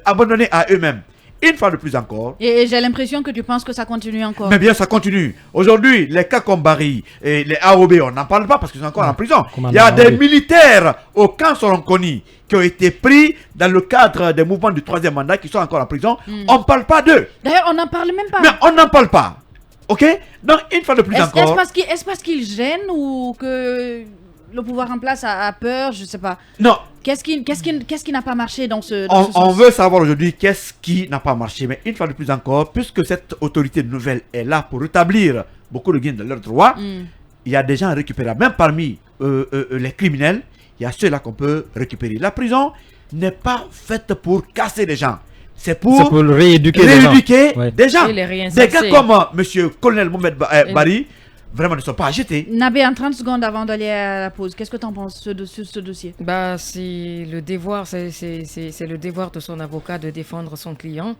abandonnés à eux-mêmes. Une fois de plus encore. Et j'ai l'impression que tu penses que ça continue encore. Mais bien, ça continue. Aujourd'hui, les cas comme Barry et les AOB, on n'en parle pas parce qu'ils sont encore en prison. Il y a des militaires au camp Soronconi qui ont été pris dans le cadre des mouvements du 3e mandat qui sont encore en prison. On ne parle pas d'eux. D'ailleurs, on n'en parle même pas. Mais on n'en parle pas. Ok? Donc, une fois de plus encore. Est-ce parce qu'ils gênent ou que le pouvoir en place a peur? Je ne sais pas. Non. Qu'est-ce qui n'a pas marché dans ce on veut savoir aujourd'hui qu'est-ce qui n'a pas marché. Mais une fois de plus encore, puisque cette autorité nouvelle est là pour rétablir beaucoup de Guinéens dans leurs droits, il y a des gens à récupérer. Même parmi les criminels, il y a ceux-là qu'on peut récupérer. La prison n'est pas faite pour casser les gens. C'est pour rééduquer des gens. Des gars comme M. Colonel Mohamed Barry, vraiment ne sont pas agités. Nabé, en 30 secondes avant d'aller à la pause, qu'est-ce que tu en penses de ce dossier? C'est le devoir, c'est le devoir de son avocat de défendre son client.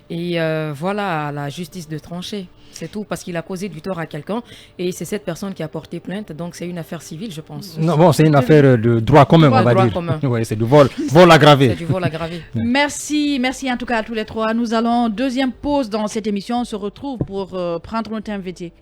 Et voilà, à la justice de trancher. C'est tout, parce qu'il a causé du tort à quelqu'un et c'est cette personne qui a porté plainte. Donc c'est une affaire civile, je pense. Non, bon, c'est une affaire de droit commun, on va dire. Oui, c'est du vol aggravé. C'est du vol aggravé. Merci en tout cas à tous les trois. Nous allons, deuxième pause dans cette émission. On se retrouve pour prendre notre invité.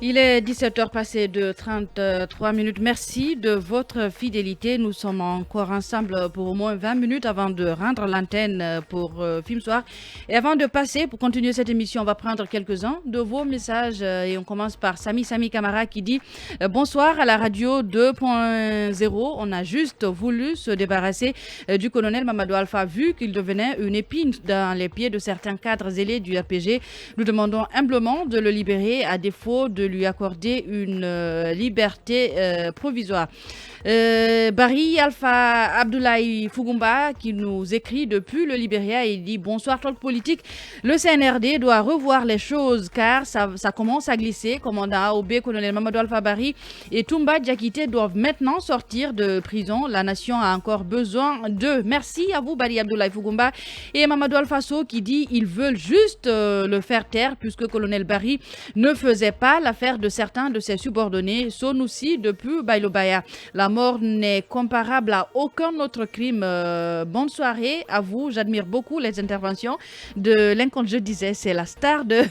Il est 17h passé de 33 minutes. Merci de votre fidélité. Nous sommes encore ensemble pour au moins 20 minutes avant de rendre l'antenne pour Film Soir. Et avant de passer, pour continuer cette émission, on va prendre quelques-uns de vos messages. Et on commence par Sami Camara qui dit « Bonsoir à la radio 2.0. On a juste voulu se débarrasser du colonel Mamadou Alpha vu qu'il devenait une épine dans les pieds de certains cadres zélés du RPG. Nous demandons humblement de le libérer à défaut de lui accorder une liberté provisoire. Barry Alpha Abdoulaye Fugumba qui nous écrit depuis le Libéria et dit bonsoir talk politique. Le CNRD doit revoir les choses car ça commence à glisser. Commandant AOB, colonel Mamadou Alpha Barry et Toumba Diakité doivent maintenant sortir de prison. La nation a encore besoin d'eux. Merci à vous Barry Abdoulaye Fugumba et Mamadou Alpha So qui dit ils veulent juste le faire taire puisque colonel Barry ne faisait pas l'affaire de certains de ses subordonnés. Sonoussi depuis Bailobaya. La mort n'est comparable à aucun autre crime. Bonne soirée à vous. J'admire beaucoup les interventions de Lincoln. Je disais, c'est la star de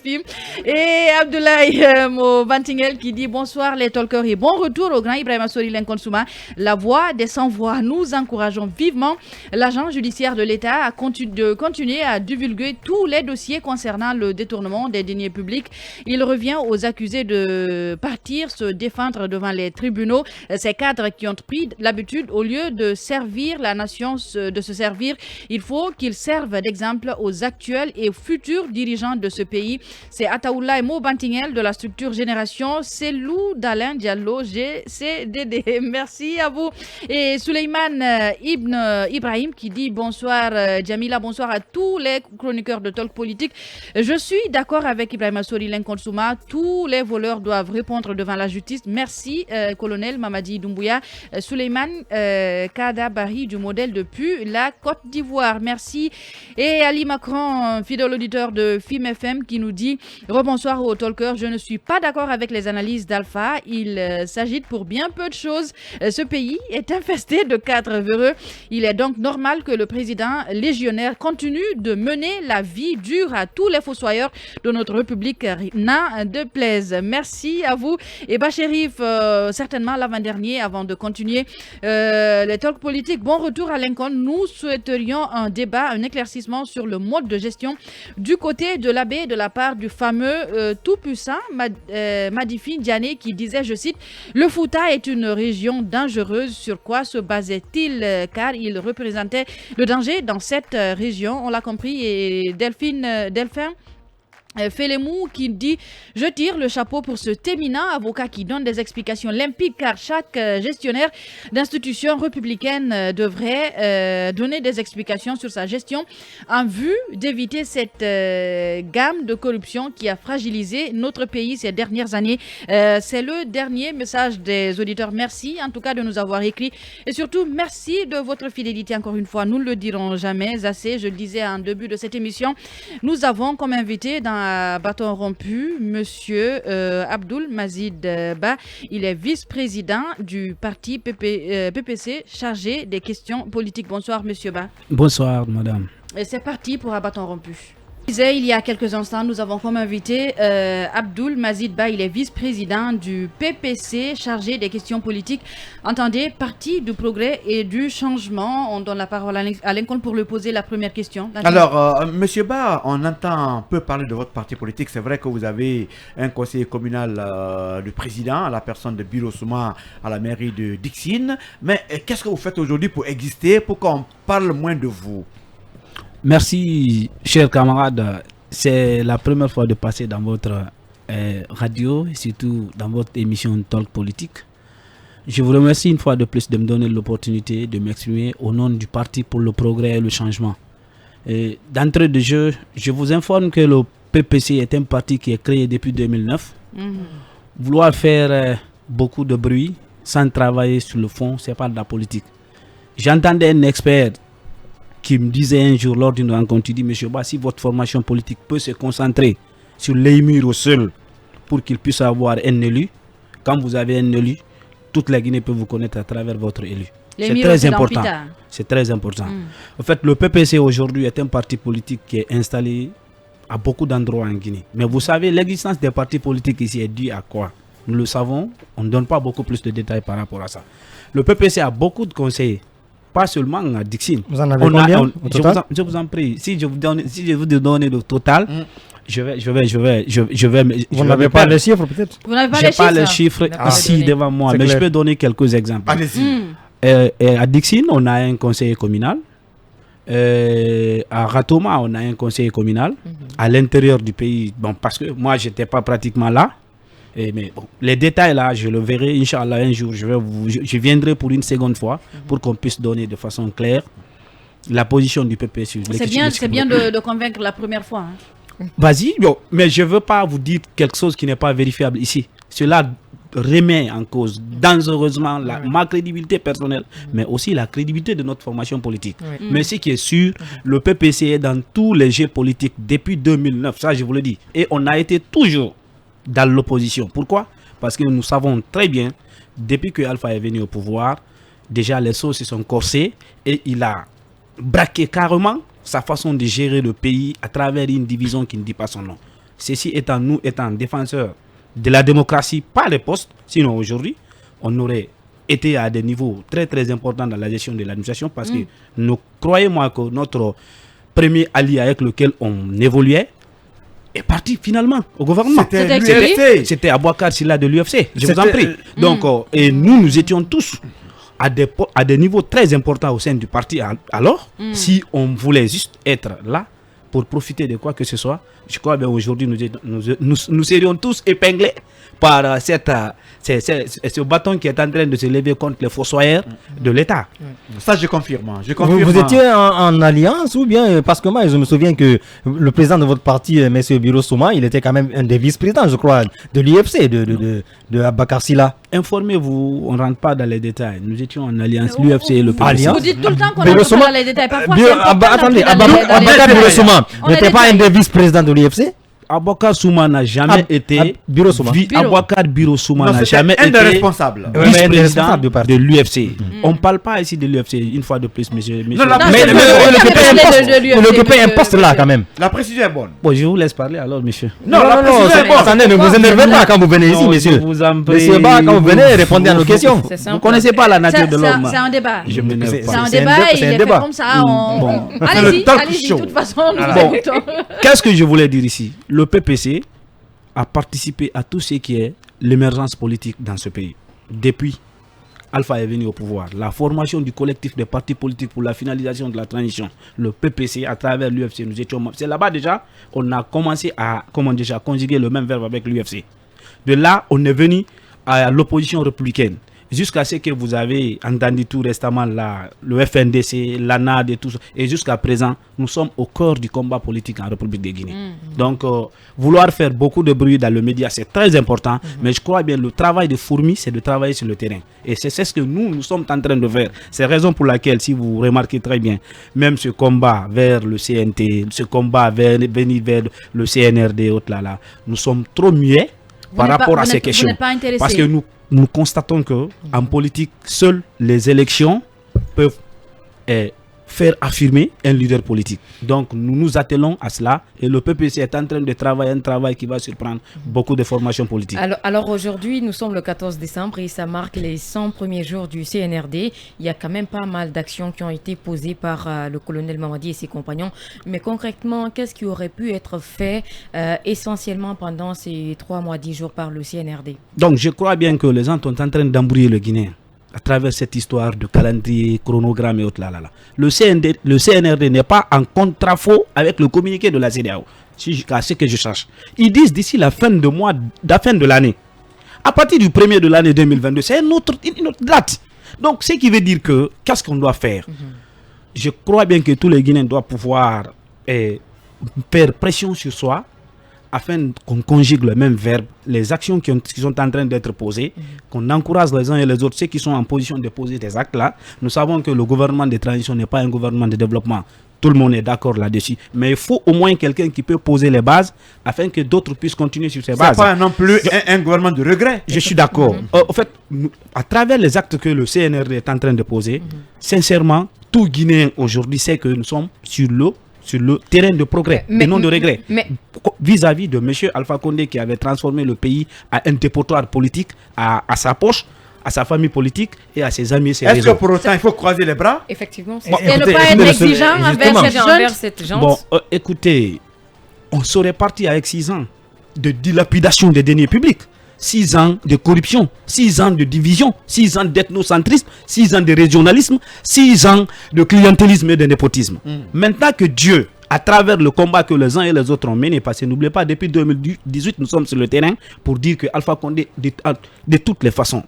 film. Et Abdoulaye Bantingel qui dit bonsoir les talkers et bon retour au grand Ibrahima Sori Lincoln Souma. La voix des sans-voix. Nous encourageons vivement l'agent judiciaire de l'État à continuer à divulguer tous les dossiers concernant le détournement des deniers publics. Il Il revient aux accusés de partir se défendre devant les tribunaux. Ces cadres qui ont pris l'habitude, au lieu de servir la nation, de se servir, il faut qu'ils servent d'exemple aux actuels et futurs dirigeants de ce pays. C'est Ataoula Mobantingel de la structure Génération. C'est Lou d'Alain Diallo, GCDD. Merci à vous. Et Suleiman Ibn Ibrahim qui dit bonsoir Jamila, bonsoir à tous les chroniqueurs de Talk Politique. Je suis d'accord avec Ibrahim Assouri Lenkonsouma. Tous les voleurs doivent répondre devant la justice. Merci colonel Mamadi Doumbouya. Suleiman Kadabari du modèle de PU, la Côte d'Ivoire. Merci. Et Ali Macron, fidèle auditeur de FIM FM qui nous dit rebonsoir aux talkers. Je ne suis pas d'accord avec les analyses d'Alpha. Il s'agite pour bien peu de choses. Ce pays est infesté de cadres véreux. Il est donc normal que le président légionnaire continue de mener la vie dure à tous les fossoyeurs de notre République, n'en déplaise. Merci à vous. Et Bachérif, certainement l'avant-dernier, avant de continuer les talks politiques. Bon retour à Lincoln. Nous souhaiterions un débat, un éclaircissement sur le mode de gestion du côté de l'abbé de la part du fameux tout-puissant Madifi Diané qui disait, je cite, « Le Fouta est une région dangereuse. Sur quoi se basait-il car il représentait le danger dans cette région. » On l'a compris. Et Delphin Félémou qui dit « Je tire le chapeau pour ce éminent avocat qui donne des explications limpides car chaque gestionnaire d'institution républicaine devrait donner des explications sur sa gestion en vue d'éviter cette gamme de corruption qui a fragilisé notre pays ces dernières années. » C'est le dernier message des auditeurs. Merci en tout cas de nous avoir écrit et surtout merci de votre fidélité encore une fois. Nous ne le dirons jamais assez. Je le disais en début de cette émission, nous avons comme invité dans Bâton rompu, monsieur Abdoul Mazid Ba. Il est vice-président du parti PPC chargé des questions politiques. Bonsoir, monsieur Ba. Bonsoir, madame. Et c'est parti pour un bâton rompu. Il y a quelques instants, nous avons comme invité Abdoul Mazid Ba. Il est vice-président du PPC chargé des questions politiques. Entendez, Parti du progrès et du changement. On donne la parole à Lincoln pour lui poser la première question. Alors, monsieur Ba, on entend peu parler de votre parti politique. C'est vrai que vous avez un conseiller communal du président, à la personne de Biro Souma à la mairie de Dixine. Mais qu'est-ce que vous faites aujourd'hui pour exister, pour qu'on parle moins de vous? Merci, chers camarades. C'est la première fois de passer dans votre radio et surtout dans votre émission Talk Politique. Je vous remercie une fois de plus de me donner l'opportunité de m'exprimer au nom du Parti pour le progrès et le changement. D'entrée de jeu, je vous informe que le PPC est un parti qui est créé depuis 2009. Vouloir faire beaucoup de bruit sans travailler sur le fond, ce n'est pas de la politique. J'entendais un expert qui me disait un jour lors d'une rencontre, il dit, monsieur Ba, si votre formation politique peut se concentrer sur l'émir au seul pour qu'il puisse avoir un élu, quand vous avez un élu, toute la Guinée peut vous connaître à travers votre élu. C'est très important. C'est très important. En fait, le PPC aujourd'hui est un parti politique qui est installé à beaucoup d'endroits en Guinée. Mais vous savez, l'existence des partis politiques ici est due à quoi? Nous le savons, on ne donne pas beaucoup plus de détails par rapport à ça. Le PPC a beaucoup de conseillers. Pas seulement à Dixine. Vous en avez combien au total? Je vous en prie. Si je vous donne le total, je vais. Vous n'avez pas les chiffres peut-être? Vous n'avez pas les chiffres? Je n'ai pas les chiffres ici devant moi, mais je peux donner quelques exemples. Allez-y. À Dixine, on a un conseiller communal. À Ratoma, on a un conseiller communal. À l'intérieur du pays, bon, parce que moi, je n'étais pas pratiquement là. Mais bon, les détails là, je le verrai, Inch'Allah, un jour, je viendrai pour une seconde fois pour qu'on puisse donner de façon claire la position du PP sur l'élection. C'est bien de convaincre la première fois. Vas-y, mais je ne veux pas vous dire quelque chose qui n'est pas vérifiable ici. Cela remet en cause dangereusement ma crédibilité personnelle, mais aussi la crédibilité de notre formation politique. Mais ce qui est sûr, le PPC est dans tous les jeux politiques depuis 2009, ça je vous le dis. Et on a été toujours dans l'opposition. Pourquoi? Parce que nous savons très bien, depuis que Alpha est venu au pouvoir, déjà les choses se sont corsées et il a braqué carrément sa façon de gérer le pays à travers une division qui ne dit pas son nom. Ceci étant, nous étant défenseurs de la démocratie, pas les postes, sinon aujourd'hui, on aurait été à des niveaux très très importants dans la gestion de l'administration parce que nous, croyez-moi que notre premier allié avec lequel on évoluait, est parti finalement au gouvernement. C'était Abouakar Silla de l'UFC, je vous en prie. Donc, et nous étions tous à des niveaux très importants au sein du parti. Alors, si on voulait juste être là pour profiter de quoi que ce soit, je crois bien aujourd'hui nous serions tous épinglés par ce bâton qui est en train de se lever contre les fossoyeurs de l'État. Ça, je confirme. Vous étiez en alliance ou bien, parce que moi, je me souviens que le président de votre parti, M. Biro Souma, il était quand même un des vice-présidents, je crois, de l'IFC, de Abouakar Silla. Informez-vous, on ne rentre pas dans les détails. Nous étions en alliance, l'UFC et le PPC. Vous dites tout le temps qu'on ne rentre pas dans les détails. Parfois, attendez, Abouakar Biro Souma n'était pas un des vice-présidents de l'IFC? Abouakar Souma n'a jamais été Abouakar Biro Souma n'a jamais été responsable vice-président de l'UFC. On ne parle pas ici de l'UFC une fois de plus, monsieur. Mais il occupait un poste là quand même. La précision est bonne. Bon, je vous laisse parler alors, monsieur. Non, la précision est bonne. Attendez, ne vous énervez pas quand vous venez ici, monsieur. Monsieur Ba, quand vous venez, répondez à nos questions. Vous ne connaissez pas la nature de l'homme. C'est un débat. Je m'énerve pas. C'est un débat et il est fait comme ça. Allez-y, de toute façon, nous écoutons. Qu'est-ce que je voulais dire ici? Le PPC a participé à tout ce qui est l'émergence politique dans ce pays. Depuis Alpha est venu au pouvoir, la formation du collectif des partis politiques pour la finalisation de la transition, le PPC à travers l'UFC, nous étions... C'est là-bas déjà, on a commencé à conjuguer le même verbe avec l'UFC. De là, on est venu à l'opposition républicaine. Jusqu'à ce que vous avez entendu tout récemment là, le FNDC, l'ANAD et tout ça. Et jusqu'à présent, nous sommes au cœur du combat politique en République de Guinée. Donc, vouloir faire beaucoup de bruit dans le média, c'est très important. Mais je crois bien le travail de fourmi, c'est de travailler sur le terrain. Et c'est ce que nous sommes en train de faire. C'est la raison pour laquelle, si vous remarquez très bien, même ce combat vers le CNT, ce combat vers le CNRD et autres là, nous sommes trop muets par rapport à ces questions. Parce que nous constatons que en politique, seules les élections peuvent faire affirmer un leader politique. Donc nous nous attelons à cela et le PPC est en train de travailler un travail qui va surprendre beaucoup de formations politiques. Alors aujourd'hui, nous sommes le 14 décembre et ça marque les 100 premiers jours du CNRD. Il y a quand même pas mal d'actions qui ont été posées par le colonel Mamadi et ses compagnons. Mais concrètement, qu'est-ce qui aurait pu être fait essentiellement pendant ces 3 mois, 10 jours par le CNRD? Donc je crois bien que les gens sont en train d'embrouiller le Guinéen à travers cette histoire de calendrier, chronogramme et autres là. Le CNRD n'est pas en contre-faux avec le communiqué de la CEDEAO, à ce que je cherche. Ils disent d'ici la fin de l'année. À partir du 1er de l'année 2022, c'est une autre date. Donc, ce qui veut dire que, qu'est-ce qu'on doit faire? Je crois bien que tous les Guinéens doivent pouvoir faire pression sur soi, afin qu'on conjugue le même verbe, les actions qui sont en train d'être posées, qu'on encourage les uns et les autres, ceux qui sont en position de poser des actes là. Nous savons que le gouvernement de transition n'est pas un gouvernement de développement. Tout le monde est d'accord là-dessus. Mais il faut au moins quelqu'un qui peut poser les bases afin que d'autres puissent continuer sur ces bases. Ce n'est pas non plus un gouvernement de regret. Je suis d'accord. En fait, à travers les actes que le CNRD est en train de poser, sincèrement, tout Guinéen aujourd'hui sait que nous sommes sur le terrain de progrès et non de regret. Vis-à-vis de M. Alpha Condé qui avait transformé le pays à un dépotoir politique, à sa poche, à sa famille politique et à ses amis et ses réseaux. Est-ce que pour autant il faut croiser les bras? Effectivement. Et ne pas être exigeant envers cette gente. Bon, écoutez, on serait parti avec 6 ans de dilapidation des deniers publics. 6 ans de corruption, 6 ans de division, 6 ans d'ethnocentrisme, 6 ans de régionalisme, 6 ans de clientélisme et de népotisme. Maintenant que Dieu, à travers le combat que les uns et les autres ont mené, parce que n'oubliez pas, depuis 2018, nous sommes sur le terrain pour dire que Alpha Condé, de toutes les façons,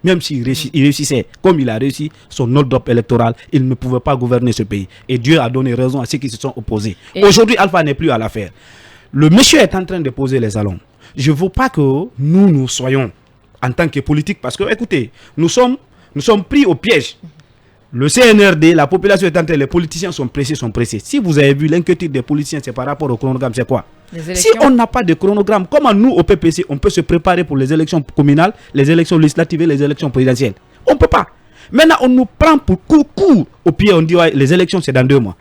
même s'il réussissait comme il a réussi son hold-up électoral, il ne pouvait pas gouverner ce pays. Et Dieu a donné raison à ceux qui se sont opposés. Aujourd'hui, Alpha n'est plus à l'affaire. Le monsieur est en train de poser les jalons. Je ne veux pas que nous soyons en tant que politiques, parce que, écoutez, nous sommes pris au piège. Le CNRD, la population est en train, les politiciens sont pressés. Si vous avez vu l'inquiétude des politiciens, c'est par rapport au chronogramme, c'est quoi? Si on n'a pas de chronogramme, comment nous, au PPC, on peut se préparer pour les élections communales, les élections législatives et les élections présidentielles? On ne peut pas. Maintenant, on nous prend pour coup au pied, on dit ouais, les élections, c'est dans 2 mois.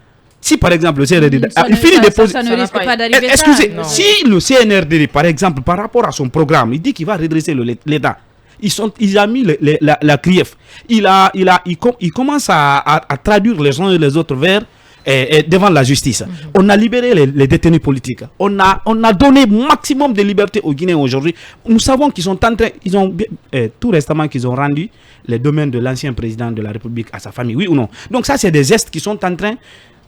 Si par exemple le CNRD il finit de poser... Ça ne risque pas d'arriver. Excusez, si le CNRD, par exemple, par rapport à son programme, il dit qu'il va redresser l'État, il a mis la CRIEF, il commence à traduire les uns et les autres vers devant la justice. On a libéré les détenus politiques. On a donné maximum de liberté aux Guinéens aujourd'hui. Nous savons qu'ils sont en train, tout récemment qu'ils ont rendu les domaines de l'ancien président de la République à sa famille, oui ou non? Donc ça, c'est des gestes qui sont en train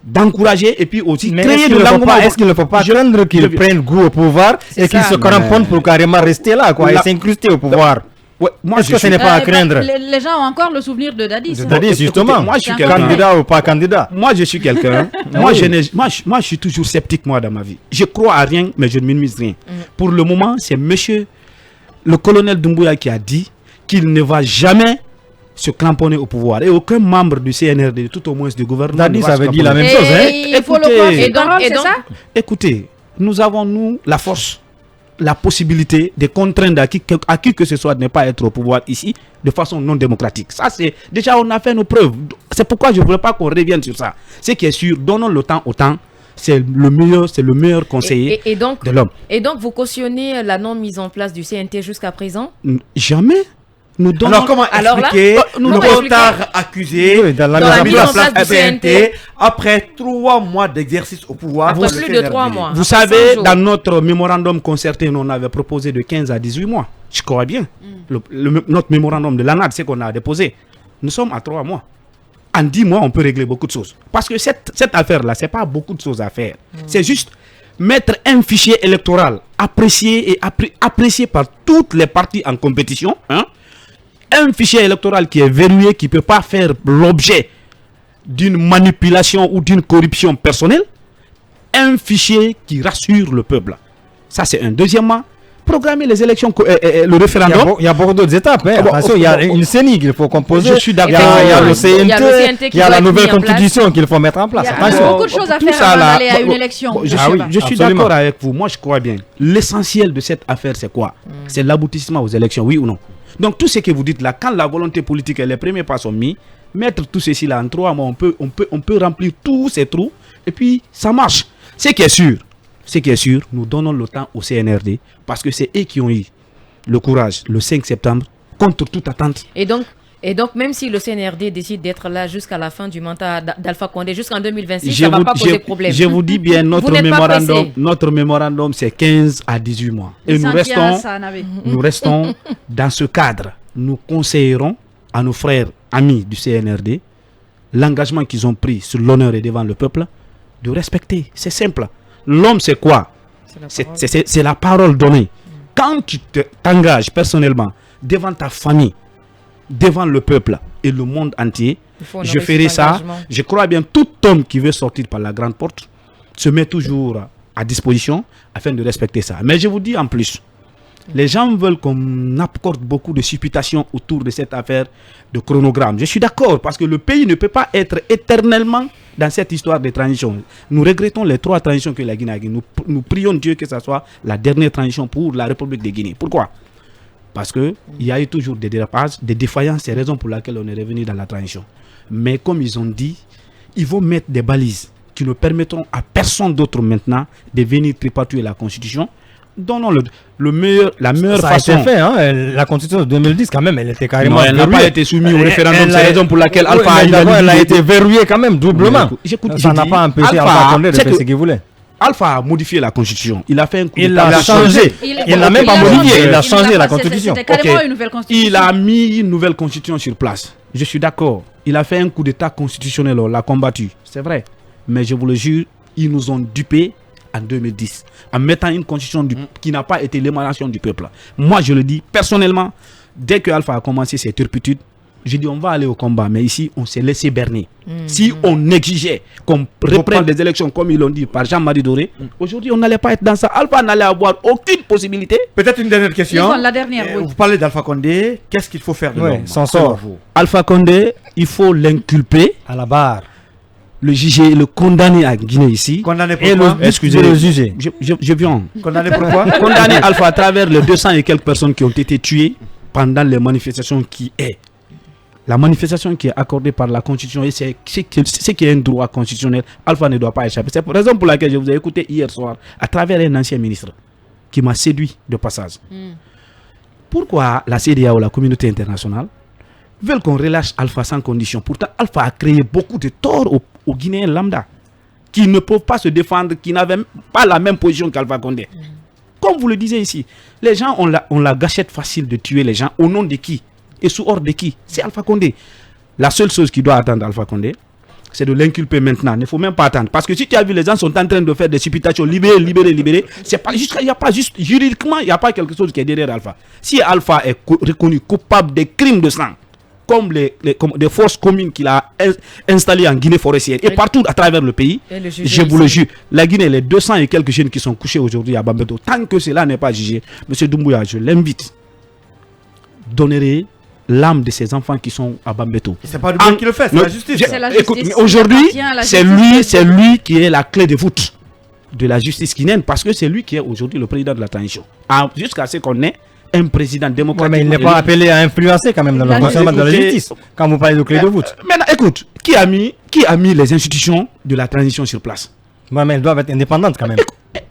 d'encourager et puis aussi créer de l'engouement. Est-ce qu'il ne faut pas craindre qu'ils prennent goût au pouvoir et qu'ils se cramponnent pour carrément rester là, quoi, et s'incruster au pouvoir? Ouais, moi, est-ce que ce n'est pas à craindre? Les gens ont encore le souvenir de Dadis. Dadis, justement. Moi, je suis candidat ou pas candidat. Moi, je suis quelqu'un. moi, je suis toujours sceptique, moi, dans ma vie. Je crois à rien, mais je ne minimise rien. Pour le moment, c'est monsieur le colonel Doumbouya qui a dit qu'il ne va jamais se cramponner au pouvoir. Et aucun membre du CNRD, tout au moins du gouvernement, Dadis avait dit la même chose. Il faut le croire. C'est ça? Écoutez, nous avons, nous, la force, la possibilité de contraindre à qui que ce soit de ne pas être au pouvoir ici de façon non démocratique. Ça, c'est déjà, on a fait nos preuves. C'est pourquoi je ne voulais pas qu'on revienne sur ça. Ce qui est sûr, donnons le temps au temps. C'est le meilleur conseiller de l'homme. Et donc, vous cautionnez la non mise en place du CNT jusqu'à présent? Jamais. Alors comment expliquer le retard accusé dans la mise en place du CNT après 3 mois d'exercice au pouvoir? Après plus de 3 mois. Vous savez, dans notre mémorandum concerté, on avait proposé de 15 à 18 mois. Je crois bien. Notre mémorandum de l'ANAD, c'est qu'on a déposé. Nous sommes à 3 mois. En 10 mois, on peut régler beaucoup de choses. Parce que cette affaire-là, ce n'est pas beaucoup de choses à faire. C'est juste mettre un fichier électoral apprécié par toutes les parties en compétition, un fichier électoral qui est verrouillé, qui ne peut pas faire l'objet d'une manipulation ou d'une corruption personnelle, un fichier qui rassure le peuple. Ça, c'est un. Deuxièmement, programmer les élections, le référendum. Il y a beaucoup d'autres étapes. Il y a une CENI qu'il faut composer. Je suis d'accord. Il y a le CNT, il y a la nouvelle constitution qu'il faut mettre en place. Il y a beaucoup de choses à faire avant d'aller à une élection. Je suis d'accord avec vous. Moi, je crois bien. L'essentiel de cette affaire, c'est quoi? C'est l'aboutissement aux élections, oui ou non? Donc tout ce que vous dites là, quand la volonté politique et les premiers pas sont mis, mettre tout ceci là en 3 mois, on peut remplir tous ces trous et puis ça marche. Ce qui est sûr, nous donnons le temps au CNRD parce que c'est eux qui ont eu le courage le 5 septembre contre toute attente. Et donc, même si le CNRD décide d'être là jusqu'à la fin du mandat d'Alpha Condé, jusqu'au 2026, ça ne va pas poser problème. Je vous dis bien, notre mémorandum, c'est 15 à 18 mois. Et nous restons dans ce cadre. Nous conseillerons à nos frères amis du CNRD l'engagement qu'ils ont pris sur l'honneur et devant le peuple de respecter. C'est simple. L'homme, c'est quoi? C'est la parole donnée. Quand tu t'engages personnellement devant ta famille, devant le peuple et le monde entier, je ferai ça. Je crois bien tout homme qui veut sortir par la grande porte se met toujours à disposition afin de respecter ça. Mais je vous dis en plus, les gens veulent qu'on accorde beaucoup de supputations autour de cette affaire de chronogramme. Je suis d'accord parce que le pays ne peut pas être éternellement dans cette histoire de transition. Nous regrettons les 3 transitions que la Guinée a gagnées. Nous prions Dieu que ce soit la dernière transition pour la République de Guinée. Pourquoi? Parce qu'il y a eu toujours des dérapages, des défaillances, c'est la raison pour laquelle on est revenu dans la transition. Mais comme ils ont dit, ils vont mettre des balises qui ne permettront à personne d'autre maintenant de venir tripatouiller la Constitution. Donnons la meilleure façon. Ça a été fait, la Constitution de 2010 quand même, elle était carrément verrouillée. Elle n'a pas été soumise au référendum, c'est la raison pour laquelle Alpha elle a été verrouillée quand même, doublement. Ça n'a pas empêché Alpha Condé de faire ce qu'il voulait. Alpha a modifié la Constitution. Il a fait un coup Il l'a changé. Il n'a même pas modifié. Il a changé la Constitution. C'était carrément une nouvelle Constitution. Il a mis une nouvelle Constitution sur place. Je suis d'accord. Il a fait un coup d'État constitutionnel. On l'a combattu. C'est vrai. Mais je vous le jure, ils nous ont dupés en 2010 en mettant une Constitution qui n'a pas été l'émanation du peuple. Moi, je le dis personnellement, dès que Alpha a commencé ses turpitudes, j'ai dit on va aller au combat, mais ici on s'est laissé berner. Si on exigeait qu'on reprenne les élections comme ils l'ont dit par Jean-Marie Doré, aujourd'hui on n'allait pas être dans ça. Alpha n'allait avoir aucune possibilité. Peut-être une dernière question. La dernière, oui. Vous parlez d'Alpha Condé, qu'est-ce qu'il faut faire de l'homme? S'en sort. Alpha Condé, il faut l'inculper à la barre, le juger, le condamner à Guinée ici. Condamner pourquoi? Excusez, le juger. Je viens. Condamner pourquoi? Condamner Alpha à travers les 200 et quelques personnes qui ont été tuées pendant les manifestations qui est. La manifestation qui est accordée par la Constitution, c'est ce qui est un droit constitutionnel. Alpha ne doit pas échapper. C'est la raison pour laquelle je vous ai écouté hier soir à travers un ancien ministre qui m'a séduit de passage. Pourquoi la CEDEAO, la communauté internationale, veulent qu'on relâche Alpha sans condition? Pourtant, Alpha a créé beaucoup de torts aux Guinéens lambda. qui ne peuvent pas se défendre, qui n'avaient pas la même position qu'Alpha Condé. Comme vous le disiez ici, les gens ont la gâchette facile de tuer les gens au nom de qui et sous ordre de qui? C'est Alpha Condé. La seule chose qui doit attendre Alpha Condé, c'est de l'inculper maintenant. Il ne faut même pas attendre. Parce que si tu as vu, les gens sont en train de faire des supputations, libérer. C'est pas juste, il n'y a pas juste, juridiquement, il n'y a pas quelque chose qui est derrière Alpha. Si Alpha est reconnu coupable des crimes de sang, comme des forces communes qu'il a installées en Guinée forestière et partout à travers le pays, je vous le jure, la Guinée, les 200 et quelques jeunes qui sont couchés aujourd'hui à Bambeto, tant que cela n'est pas jugé, M. Doumbouya, je l'invite, donnerez l'âme de ces enfants qui sont à Bambeto. C'est pas lui qui le fait, c'est la justice. Écoute, aujourd'hui, c'est lui qui est la clé de voûte de la justice guinéenne, parce que c'est lui qui est aujourd'hui le président de la transition. Jusqu'à ce qu'on ait un président démocratique. Mais il n'est pas appelé à influencer quand même dans le fonctionnement de la justice, quand vous parlez de clé de voûte. Maintenant, écoute, qui a mis les institutions de la transition sur place? Mais elles doivent être indépendantes quand même.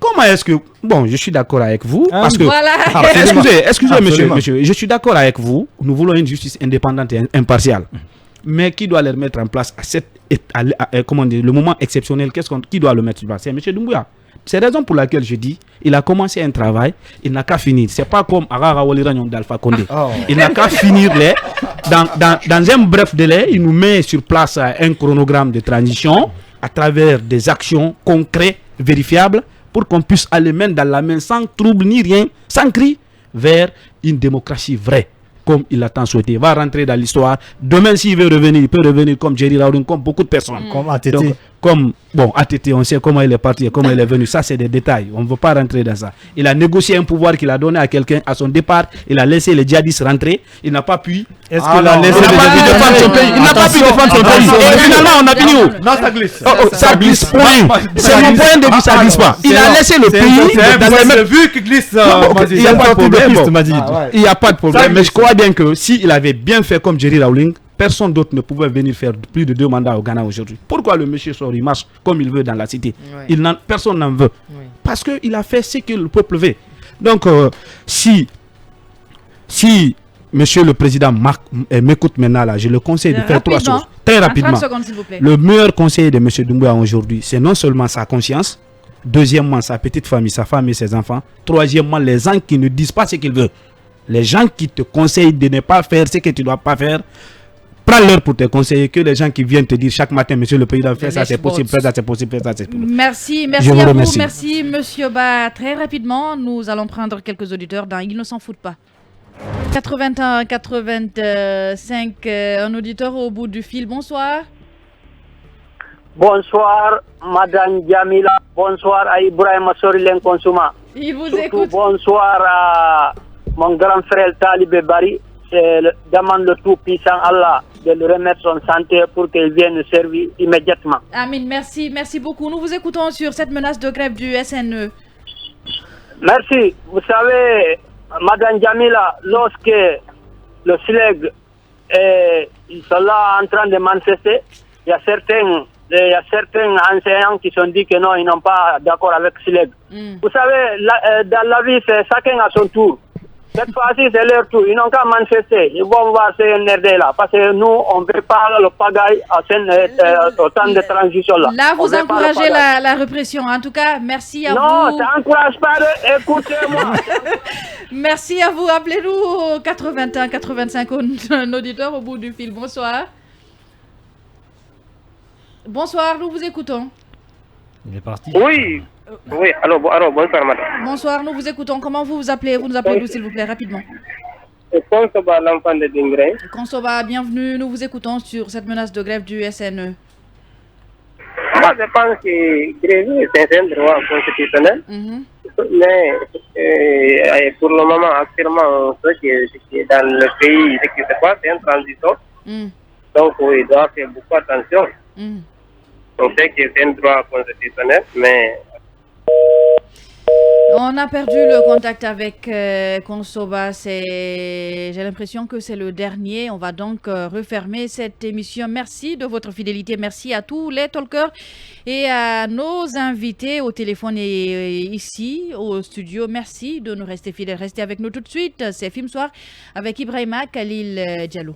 Comment est-ce que... Bon, je suis d'accord avec vous, parce que... Voilà. Excusez, monsieur, je suis d'accord avec vous. Nous voulons une justice indépendante et impartiale. Mais qui doit les mettre en place comment dire, le moment exceptionnel, qui doit le mettre en place? C'est M. Doumbouya. C'est la raison pour laquelle je dis, il a commencé un travail, il n'a qu'à finir. C'est pas comme Agara Waliragnon d'Alpha Condé. Il n'a qu'à finir dans un bref délai, il nous met sur place un chronogramme de transition à travers des actions concrètes, vérifiables, pour qu'on puisse aller main dans la main sans trouble ni rien, sans cri, vers une démocratie vraie, comme il l'a tant souhaité. Il va rentrer dans l'histoire. Demain, s'il veut revenir, il peut revenir comme Jerry Rawlings, comme beaucoup de personnes. Comme ATT. ATT, on sait comment il est parti et comment il est venu. Ça, c'est des détails. On ne veut pas rentrer dans ça. Il a négocié un pouvoir qu'il a donné à quelqu'un à son départ. Il a laissé les djihadistes rentrer. Il n'a pas pu. Est-ce qu'il a laissé défendre son pays? Il n'a pas pu défendre son pays. Et finalement, on a fini où? Non, ça glisse. Ça glisse. C'est mon point de vue, ça glisse pas. Il a laissé le pays dans les mêmes... vu qu'il glisse. Il n'y a pas de problème. Il n'y a pas de problème. Mais je crois bien que s'il avait bien fait comme Jerry Rawlings, personne d'autre ne pouvait venir faire plus de 2 mandats au Ghana aujourd'hui. Pourquoi le monsieur sort, il marche comme il veut dans la cité? Personne n'en veut. Parce qu'il a fait ce que le peuple veut. Donc, si monsieur le président m'écoute maintenant, là, je le conseille de faire 3 choses. Très rapidement. 30 secondes, s'il vous plaît. Le meilleur conseil de monsieur Doumbouya aujourd'hui, c'est non seulement sa conscience, deuxièmement, sa petite famille, sa femme et ses enfants, troisièmement, les gens qui ne disent pas ce qu'ils veulent. Les gens qui te conseillent de ne pas faire ce que tu ne dois pas faire, prends-leur pour te conseiller, que les gens qui viennent te dire chaque matin, monsieur le président, fais ça, c'est possible, fais ça, c'est possible, fais ça, c'est possible. Merci à vous, merci monsieur Ba. Très rapidement, nous allons prendre quelques auditeurs dans Ils ne s'en foutent pas. 81 85, un auditeur au bout du fil, bonsoir. Bonsoir, Madame Jamila. Bonsoir à Ibrahim Sorilen Consuma. Il vous Surtout écoute. bonsoir à mon grand frère Talibé Bari. Demande le tout-puissant Allah de le remettre son santé pour qu'il vienne nous servir immédiatement. Amin, merci beaucoup. Nous vous écoutons sur cette menace de grève du SNE. Merci. Vous savez, Madame Jamila, lorsque le SLEG ils sont là en train de manifester, il y a certains enseignants qui sont dit que non, ils n'ont pas d'accord avec SLEG. Vous savez, dans la vie, c'est chacun à son tour. Cette fois-ci, c'est leur tour. Ils n'ont qu'à manifester. Ils vont voir ce NRD là. Parce que nous, on ne veut pas le pagaille au temps de transition là. Là, vous encouragez la répression. En tout cas, merci à vous. Non, ça n'encourage pas. Écoutez-moi. Merci à vous. Appelez-nous au 81 85, un auditeur au bout du fil. Bonsoir. Bonsoir, nous vous écoutons. Il est parti. Oui, alors bonsoir madame. Bonsoir, nous vous écoutons. Comment vous vous appelez? Vous nous appelez d'où, s'il vous plaît, rapidement. Consoba, l'enfant de Dingré. Consoba, bienvenue. Nous vous écoutons sur cette menace de grève du SNE. Moi, je pense que grève, c'est un droit constitutionnel. Mais pour le moment, actuellement, ce qui est dans le pays, ce qui se passe, c'est une transition. Donc, il doit faire beaucoup attention. On sait que c'est un droit constitutionnel, mais... On a perdu le contact avec Consoba. J'ai l'impression que c'est le dernier. On va donc refermer cette émission. Merci de votre fidélité. Merci à tous les talkers et à nos invités au téléphone et ici au studio. Merci de nous rester fidèles. Restez avec nous tout de suite. C'est Film Soir avec Ibrahima Khalil Diallo.